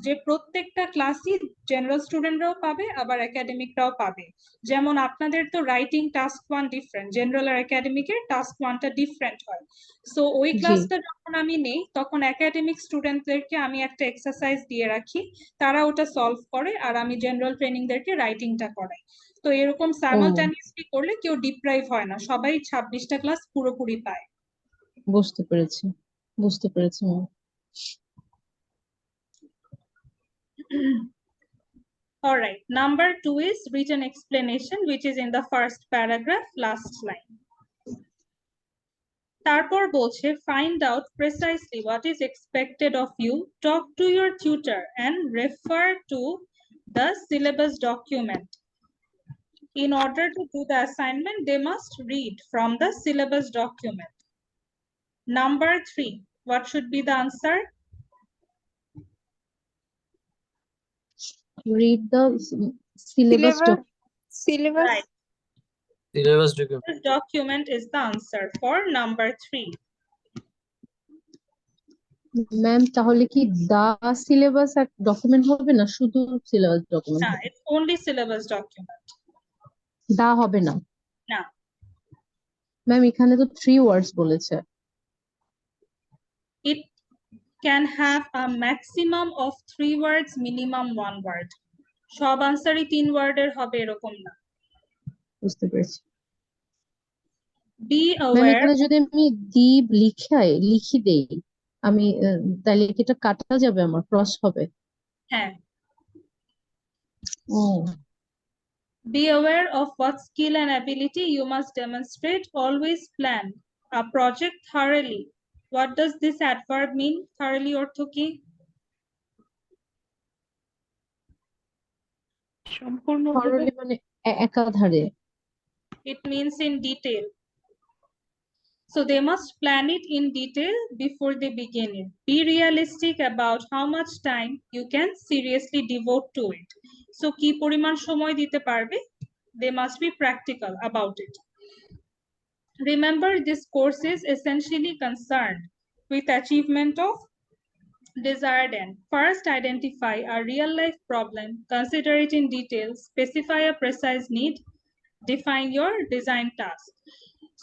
যে প্রত্যেকটা ক্লাসই জেনারেল স্টুডেন্টরাও পাবে আবার একাডেমিকরাও পাবে। যেমন আপনাদের তো রাইটিং টাস্ক 1 ডিফারেন্ট, জেনারেল আর একাডেমিকের টাস্ক 1টা ডিফারেন্ট হয়। সো ওই জি, ক্লাসটা যখন আমি নেই তখন একাডেমিক স্টুডেন্টদেরকে আমি একটা এক্সারসাইজ দিয়ে রাখি, তারা ওটা সলভ করে, আর আমি জেনারেল ট্রেনিংদেরকে রাইটিংটা করাই। তো এরকম ও সাইমালটেনিয়াসলি করলে কেউ ডিপ্রাইভ হয় না, সবাই 26টা ক্লাস পুরোপুরি পায়। বুঝতে পেরেছি, বুঝতে পেরেছি ma'am. All right, number 2 is written explanation, which is in the first paragraph, last line. তারপর বলছে find out precisely what is expected of you, talk to your tutor and refer to the syllabus document. In order to do the assignment, they must read from the syllabus document. Number 3, what should be the answer? Read the syllabus Syllabus. Right. Syllabus document. This document is the answer for number 3. Ma'am তাহলে কি দা syllabus এক document হবে না, শুধু syllabus document হবে? It's only syllabus document. দা হবে না না, ম্যাম, এখানে তো 3 ওয়ার্ডস বলেছে। it can have a maximum of 3 words, minimum 1 word. সব আনসারই 3 ওয়ার্ডের হবে এরকম না। বুঝতে পেরেছি Be ম্যাম। aware. এখানে যদি আমি লিখি দেই, আমি তাহলে কি এটা কাটা যাবে, আমার ক্রস হবে? হ্যাঁ, ও be aware of what skill and ability you must demonstrate. Always plan a project thoroughly. What does this adverb mean? Thoroughly অর্থ কি? সম্পূর্ণভাবে থরলি মানে একাধারে। It means in detail. So they must plan it in detail before they begin it. Be realistic about how much time you can seriously devote to it. So কি পরিমাণ সময় দিতে পারবে? They must be practical about it. Remember, this course is essentially concerned with achievement of desired end. First, identify a real-life problem, consider it in detail, specify a precise need, define your design task.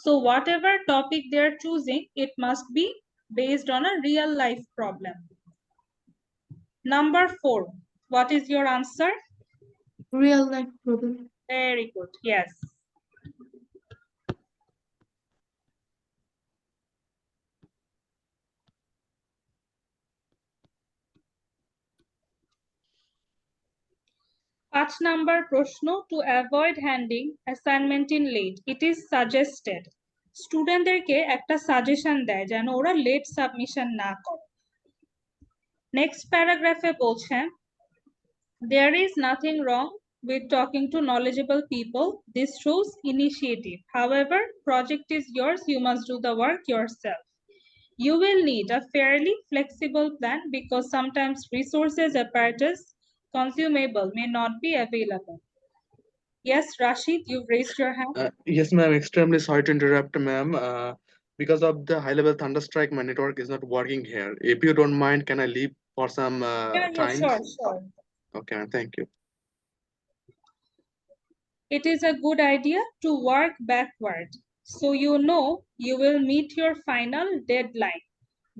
So whatever topic they're choosing, it must be based on a real-life problem. Number 4, what is your answer? Real life problem. Very good, yes. Path number প্রশ্ন, to avoid handing assignment in late, it is suggested. স্টুডেন্টদেরকে একটা suggestion দেয় যেন ওরা late submission না করে। Next প্যারাগ্রাফে বলছেন, there is nothing wrong with talking to knowledgeable people. This shows initiative. However, project is yours. You must do the work yourself. You will need a fairly flexible plan because sometimes resources, apparatus, consumable may not be available. Yes, Rashid, you've raised your hand. Yes, ma'am. Extremely sorry to interrupt, ma'am. Because of the high-level thunderstrike, my network is not working here. If you don't mind, can I leave for some time? Sure. Okay, ma'am. Thank you. It is a good idea to work backward, so you know you will meet your final deadline.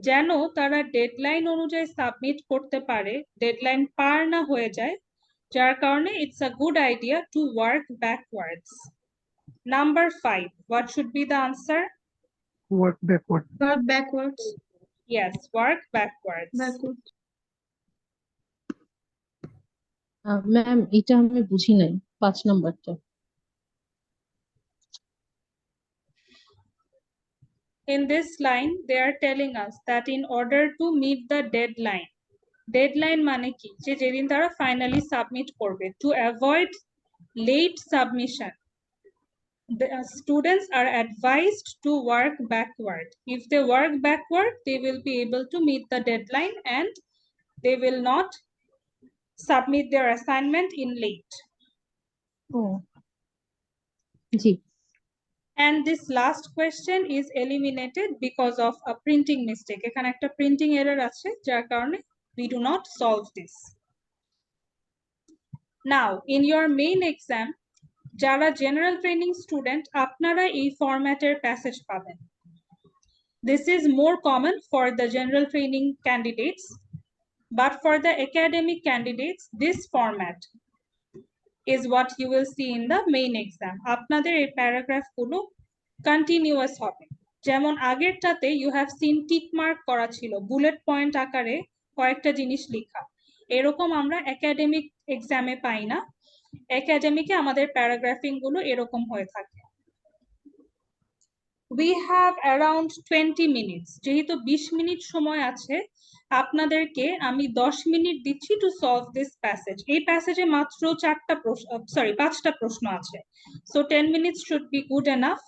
যেন তারা deadline অনুযায়ী submit করতে পারে, deadline পার না হয়ে যায়, যার কারণে it's a good idea to work backwards. Number 5, what should be the answer? Work backward. Work backwards. Yes, work backwards. Backwards. Ma'am এটা আমি বুঝি নাই, 5 নাম্বারটা। In this line, they are telling us that in order to meet the deadline মানে কি, যে যেদিন তারা ফাইনালি সাবমিট করবে, to avoid late submission, the students are advised to work backward. If they work backward, they will be able to meet the deadline and they will not submit their assignment in late. ও জি। And this last question is eliminated because of a printing mistake. এখানে একটা printing error আছে, যার কারণে we do not solve this. Now, in your main exam, যারা general training student, আপনারা এই ফরম্যাটের প্যাসেজ পাবেন। This is more common for the general training candidates, but for the academic candidates, this format is what you will see in the main exam. আপনাদের এই paragraph গুলো continuous হবে। যেমন আগেরটাতে you have seen tick mark করা ছিল, bullet point আকারে কয়েকটা জিনিস লেখা। এরকম আমরা একাডেমিক এক্সামে পাই না। একাডেমিকে আমাদের প্যারাগ্রাফিং গুলো এরকম হয়ে থাকে। We have around 20 minutes. যেহেতু 20 মিনিট সময় আছে, আপনাদেরকে আমি 10 মিনিট দিচ্ছি to solve this passage. এই প্যাসেজে মাত্র 5টা প্রশ্ন আছে. So 10 minutes should be good enough.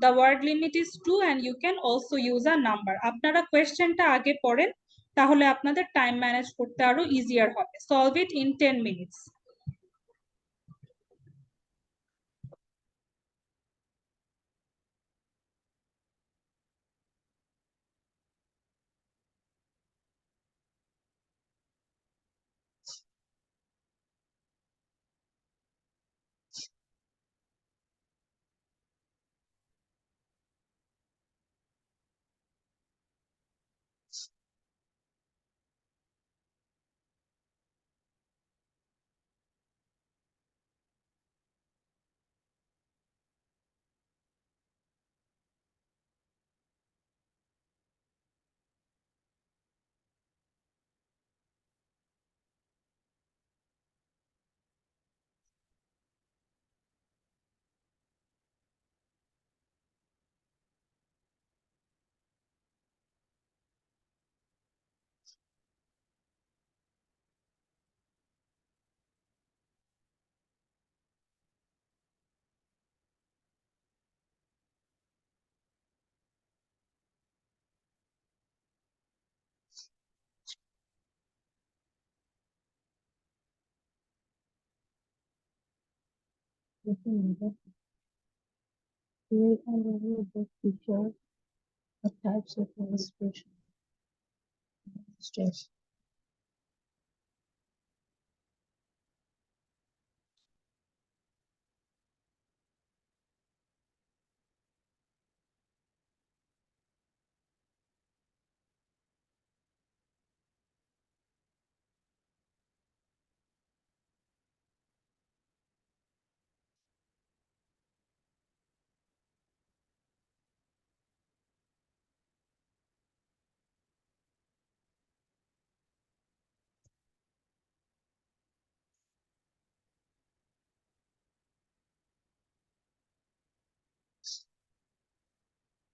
The word limit is 2 and you can also use a number. আপনারা কোয়েশ্চেনটা আগে পড়েন, তাহলে আপনাদের টাইম ম্যানেজ করতে আরো ইজিয়ার হবে. Solve it in 10 minutes. Create and review the feature of types of illustration. Stress.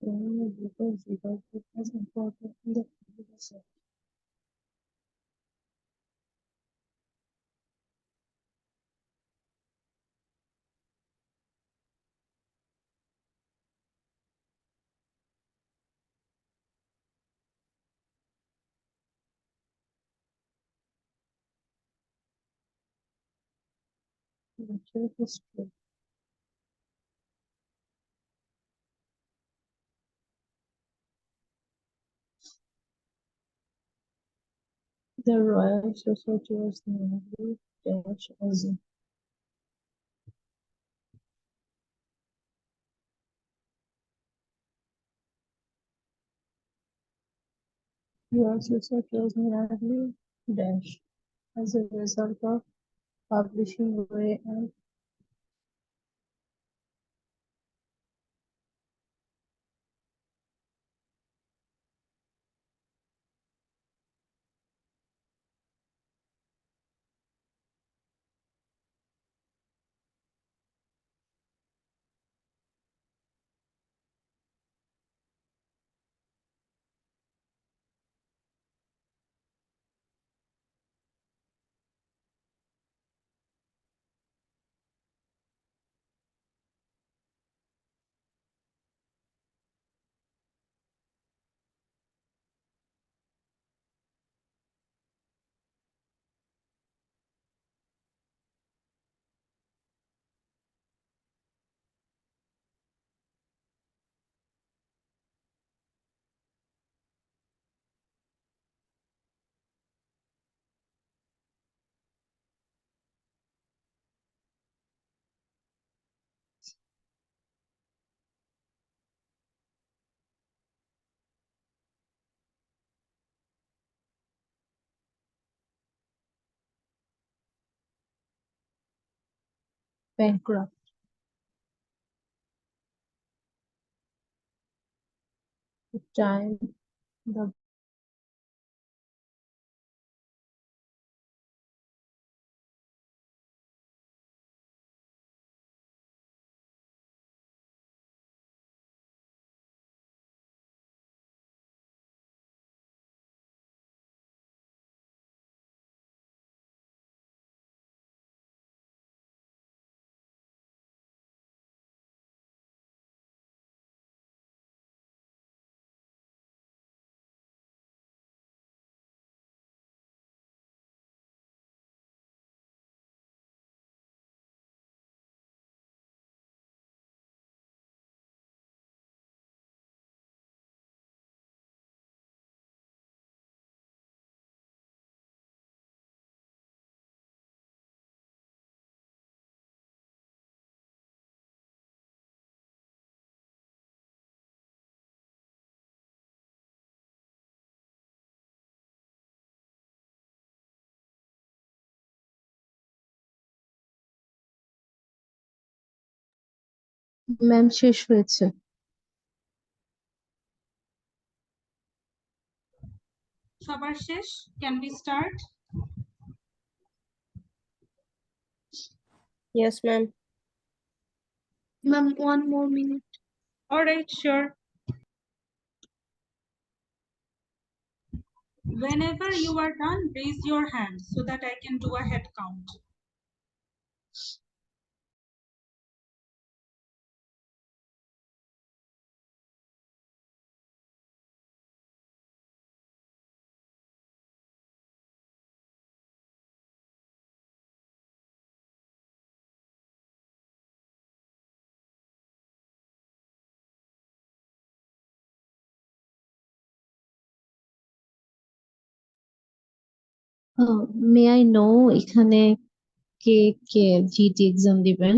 Because it is important in the future. Natural history. The Royal Society was named dash as a Royal Society was named dash as a result of publishing way and bankrupt. The time the ma'am শেষ হয়েছে। সবার শেষ? Can we start? Yes, ma'am. Ma'am, 1 more minute. All right, sure. Whenever you are done, raise your hand so that I can do a head count. May I know এখানে কে কে GT exam দিবেন?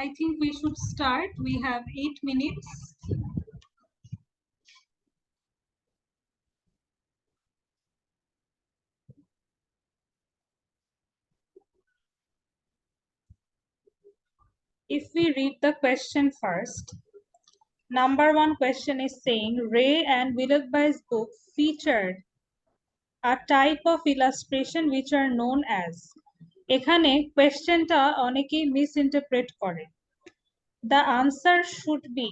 I think we should start. We have 8 minutes. If we read the question first, number 1 question is saying Ray and Willoughby's book featured a type of illustration which are known as. এখানে কোয়েশ্চেনটা অনেকেই misinterpret করে। The answer should be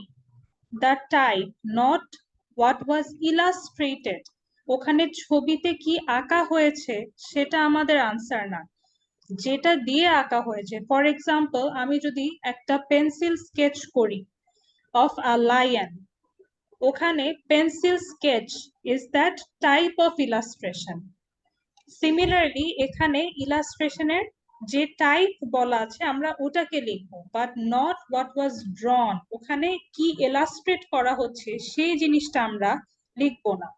the type, not what was illustrated. ওখানে ছবিতে কি আঁকা হয়েছে সেটা আমাদের আনসার না, যেটা দিয়ে আঁকা হয়েছে। ফর এক্সাম্পল, আমি যদি একটা পেন্সিল স্কেচ করি অফ আ লায়ন, ওখানে pencil sketch is that type of illustration. Similarly এখানে ইলাস্ট্রেশনের যে টাইপ বলা আছে আমরা ওটাকে লিখবো, বাট নট হোয়াট ওয়াজ ড্রন। ওখানে কি ইলাস্ট্রেট করা হচ্ছে সেই জিনিসটা আমরা লিখবো না।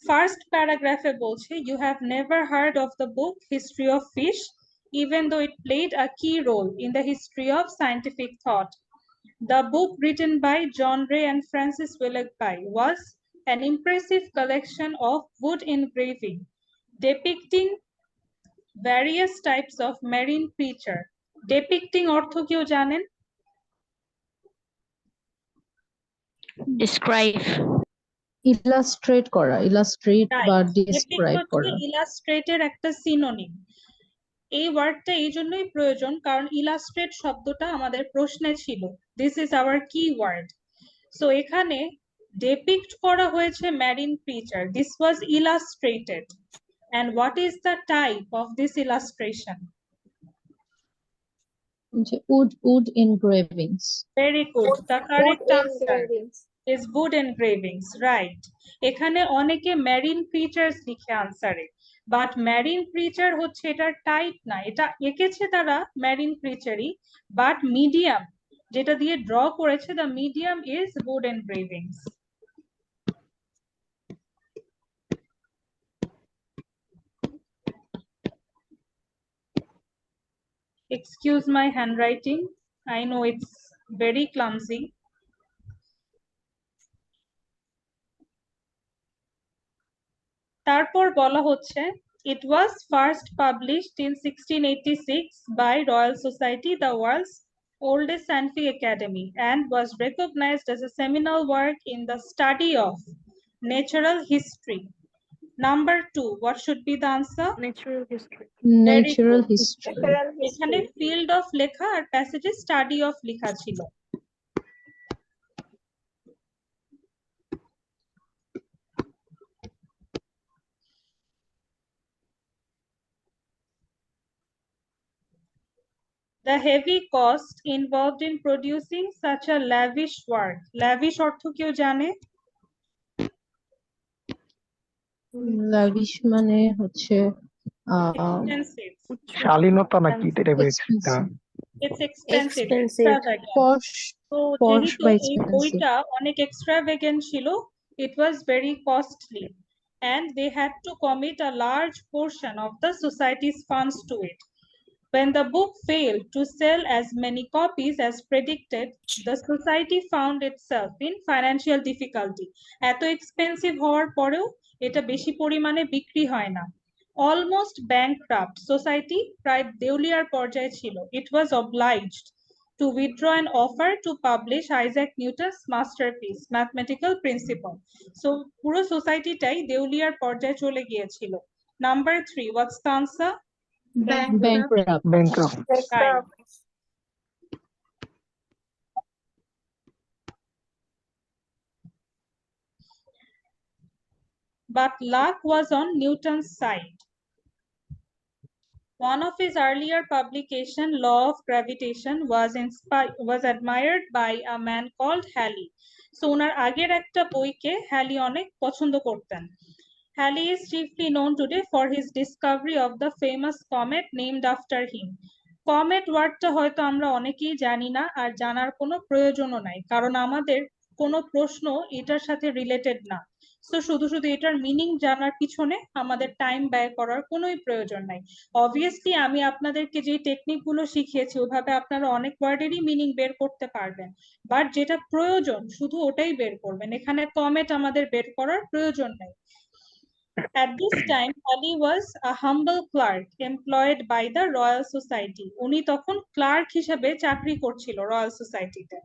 ফার্স্ট প্যারাগ্রাফে বলছে you have never heard of the book History of Fish even though it played a key role in the history of scientific thought. The book written by John Ray and Francis Willoughby was an impressive collection of wood engraving depicting various types of marine creature. Depicting অর্থ কেউ জানেন? Describe. Illustrate করা, illustrate বা describe করা। ইলাস্ট্রেটের একটা synonym. এই ওয়ার্ডটা এই জন্যই প্রয়োজন কারণ ইলাস্ট্রেট শব্দটা আমাদের প্রশ্নে ছিল। This is our key word. So এখানে ডেপিক্ট করা হয়েছে marine creature, this was illustrated. And what is the type of this illustration? Wood engravings. Very good. The correct Wood answer engravings. is wood engravings, right? এখানে অনেকে marine creatures লিখে আনসারে, but marine creature হচ্ছে এটার type না, এটা এঁকেছে তারা marine ক্রিচারই, but medium যেটা দিয়ে ড্র করেছে, the medium is wood engravings. Excuse my handwriting. I know it's very clumsy. তারপর বলা হচ্ছে it was first published in 1686 by Royal Society, the world's oldest scientific academy, and was recognized as a seminal work in the study of natural history. Number 2, what should be the answer? Natural history. Natural history. Natural এখানে history. Field of লেখা আর প্যাসেজে study of লেখা ছিল। The heavy cost involved in producing such a lavish work. Lavish অর্থ কেউ জানে? Lavish মানে হচ্ছে Expensive. শালীনতা নাকি টাইপের expensive, It's expensive. Expensive. Extravagant. posh, তো posh যেহেতু বা এই expensive. বইটা অনেক extravagant ছিল, it was very costly and they had to commit a large portion of the society's funds to it. When the book failed to sell as many copies as predicted, the society found itself in financial difficulty. এত expensive হওয়ার পরেও এটা বেশি পরিমাণে বিক্রি হয় না। Almost bankrupt, society প্রায় দেউলিয়ার পর্যায়ে ছিল। It was obliged to withdraw an offer to publish Isaac Newton's masterpiece, Mathematical Principle. So পুরো সোসাইটিটাই দেউলিয়ার পর্যায়ে চলে গিয়েছিল। Number 3, what's the answer? Bankrupt. ব্যাংকরাপ্ট। Right. But luck was on Newton's side. One of his earlier publication, Law of Gravitation, was admired by a man called Halley. So ওনার আগের একটা বইকে Hailey অনেক পছন্দ করতেন। Halley is chiefly known today for his discovery of the famous comet named after him. Comet ওয়ার্ডটা হয়তো আমরা অনেকেই জানি না, আর জানার কোনো প্রয়োজনও নাই, কারণ আমাদের কোনো প্রশ্ন এটার সাথে রিলেটেড না। সো শুধু শুধু এটার মিনিং জানার পিছনে আমাদের টাইম ব্যয় করার কোনোই প্রয়োজন নাই। অবভিয়াসলি আমি আপনাদেরকে যে টেকনিক গুলো শিখিয়েছি ওভাবে আপনারা অনেক ওয়ার্ডেরই মিনিং বের করতে পারবেন, বাট যেটা প্রয়োজন শুধু ওটাই বের করবেন, এখানে কমেট আমাদের বের করার প্রয়োজন নেই। At this time, Ali was a humble clerk employed by the Royal Society. উনি তখন ক্লার্ক হিসেবে চাকরি করছিল রয়্যাল সোসাইটিতে।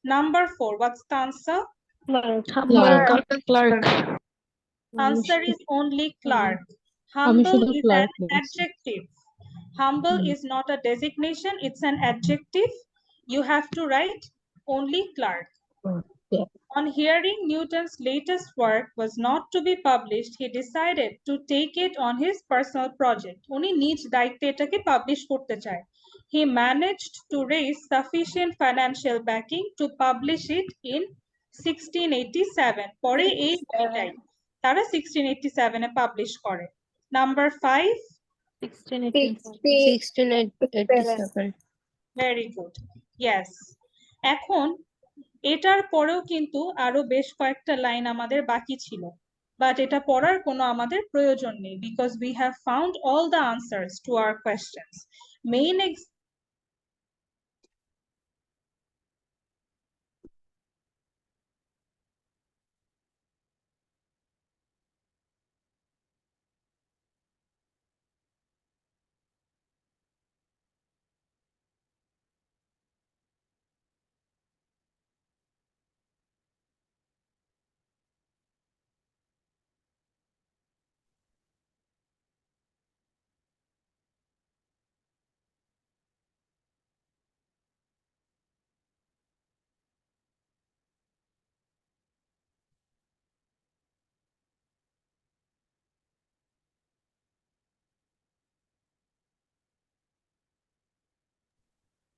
Number 4, what's the answer? Clark. Answer is only clerk. আমি Humble শুধু is an ক্লার্ক বলছি। adjective. Humble is not a designation, it's an adjective. You have to write only clerk. Yeah. On hearing Newton's latest work was not to be published, he decided to take it on his personal project. উনি নিজ দায়িত্বে এটাকে publish করতে চায়। He managed to raise sufficient financial backing to publish it in 1687. পরে এই বইটাই তারা 1687 এ পাবলিশ করে। Number 5, 1687. very good. Yes. এখন এটার পরেও কিন্তু আরো বেশ কয়েকটা লাইন আমাদের বাকি ছিল, বাট এটা পড়ার কোনো আমাদের প্রয়োজন নেই, because we have found all the answers to our questions. Main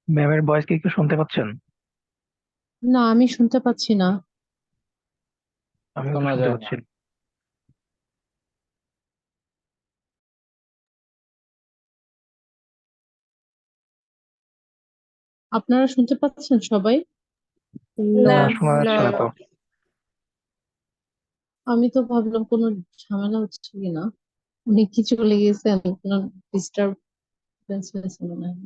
ম্যামের ভয়েস কি একটু শুনতে পাচ্ছেন? না, আমি শুনতে পাচ্ছি না। আমি শোনা শুনতে যায় না। পাচ্ছি। আপনারা শুনতে পাচ্ছেন সবাই? না, শোনা যাচ্ছে না তো। আমি তো ভাবলাম কোনো ঝামেলা হচ্ছে কিনা, উনি কি চলে গেছেন, কোনো ডিস্টারবেন্স হয়েছে মনে হয়।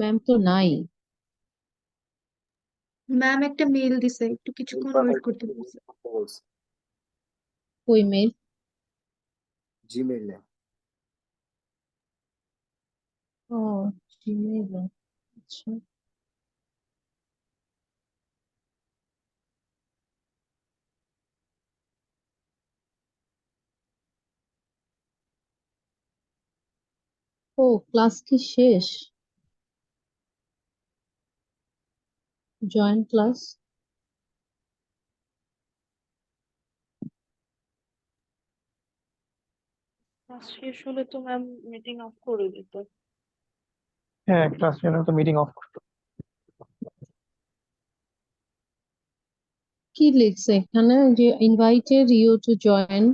ম্যাম তো নাই। ম্যাম একটা মেল দিছে, একটু কিছুক্ষণ ওয়েট করতে বলছে। ওই মেল জিমেইলে। ও জিমেইল, আচ্ছা। ও ক্লাস কি শেষ? Joint class? ক্লাস শেষ হলে তো ম্যাম মিটিং অফ করে দিত। হ্যাঁ, ক্লাস টেনে তো মিটিং অফ করতো। কি লিখছে এখানে যে invited you to join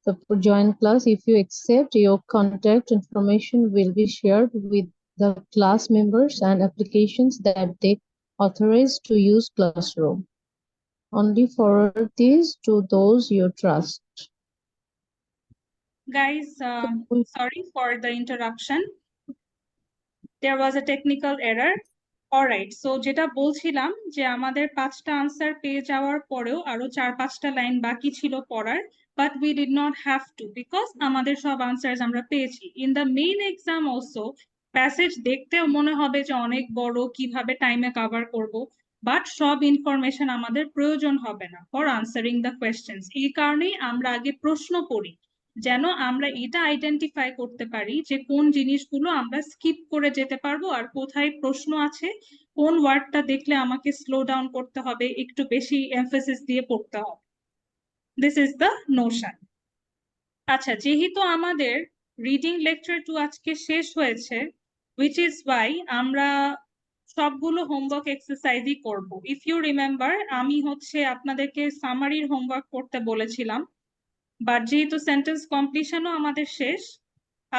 the join class. If you accept, your contact information will be shared with the class members and applications that they authorize to use classroom. Only forward these to those you trust. guys, sorry for the interruption. There was a technical error. Alright, so যেটা বলছিলাম যে আমাদের 5টা answer পেয়ে যাওয়ার পরেও আরো 4-5টা line বাকি ছিল পড়ার, but we did not have to, because আমাদের সব আনসার্স আমরা পেয়েছি। In the main exam also passage দেখতেও মনে হবে যে অনেক বড়, কিভাবে টাইমে কভার করব, বাট সব ইনফরমেশন আমাদের প্রয়োজন হবে না ফর আনসারিং দ্য কোয়েশ্চেন্স। এই কারণেই আমরা আগে প্রশ্ন পড়ি, যেন আমরা এটা আইডেন্টিফাই করতে পারি যে কোন জিনিসগুলো আমরা স্কিপ করে যেতে পারবো আর কোথায় প্রশ্ন আছে, কোন ওয়ার্ডটা দেখলে আমাকে স্লো ডাউন করতে হবে, একটু বেশি এমফেসিস দিয়ে পড়তে হবে। This is the Notion. আচ্ছা, যেহেতু আমাদের রিডিং লেকচার 2 আজকে শেষ হয়েছে, which is why আমরা সবগুলো হোমওয়ার্ক এক্সারসাইজই করব। ইফ ইউ রিমেম্বার, আমি হচ্ছে আপনাদেরকে সামারির হোমওয়ার্ক করতে বলেছিলাম, বাট যেহেতু সেন্টেন্স কমপ্লিশনও আমাদের শেষ,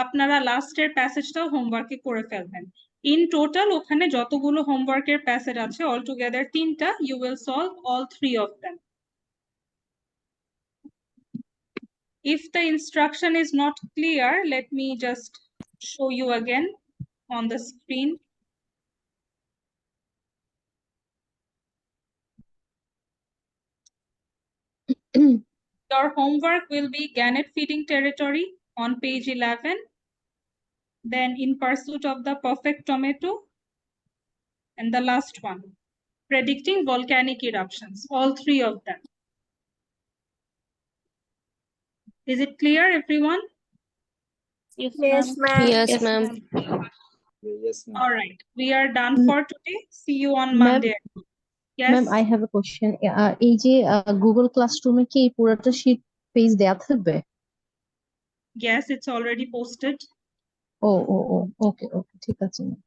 আপনারা লাস্টের প্যাসেজটাও হোমওয়ার্কে করে ফেলবেন। ইন টোটাল ওখানে যতগুলো হোমওয়ার্কের প্যাসেজ আছে অল টুগেদার 3টা, you will solve all 3 of them. If the instruction is not clear, let me just show you again on the screen. Your homework will be gannet feeding territory on page 11, then in pursuit of the perfect tomato, and the last one, predicting volcanic eruptions, all 3 of them. Is it clear, everyone? Yes, Yes, ma'am. ma'am. Yes, ma'am. Yes, ma'am. All right, we are done for today. See you on Ma'am, Monday. Yes. Ma'am I have a question. এই যে Google ক্লাসরুমে কি এই পুরোটা sheet page দেয়া থাকবে? Yes, it's already posted. O O O okay ওকে ঠিক আছে ma'am.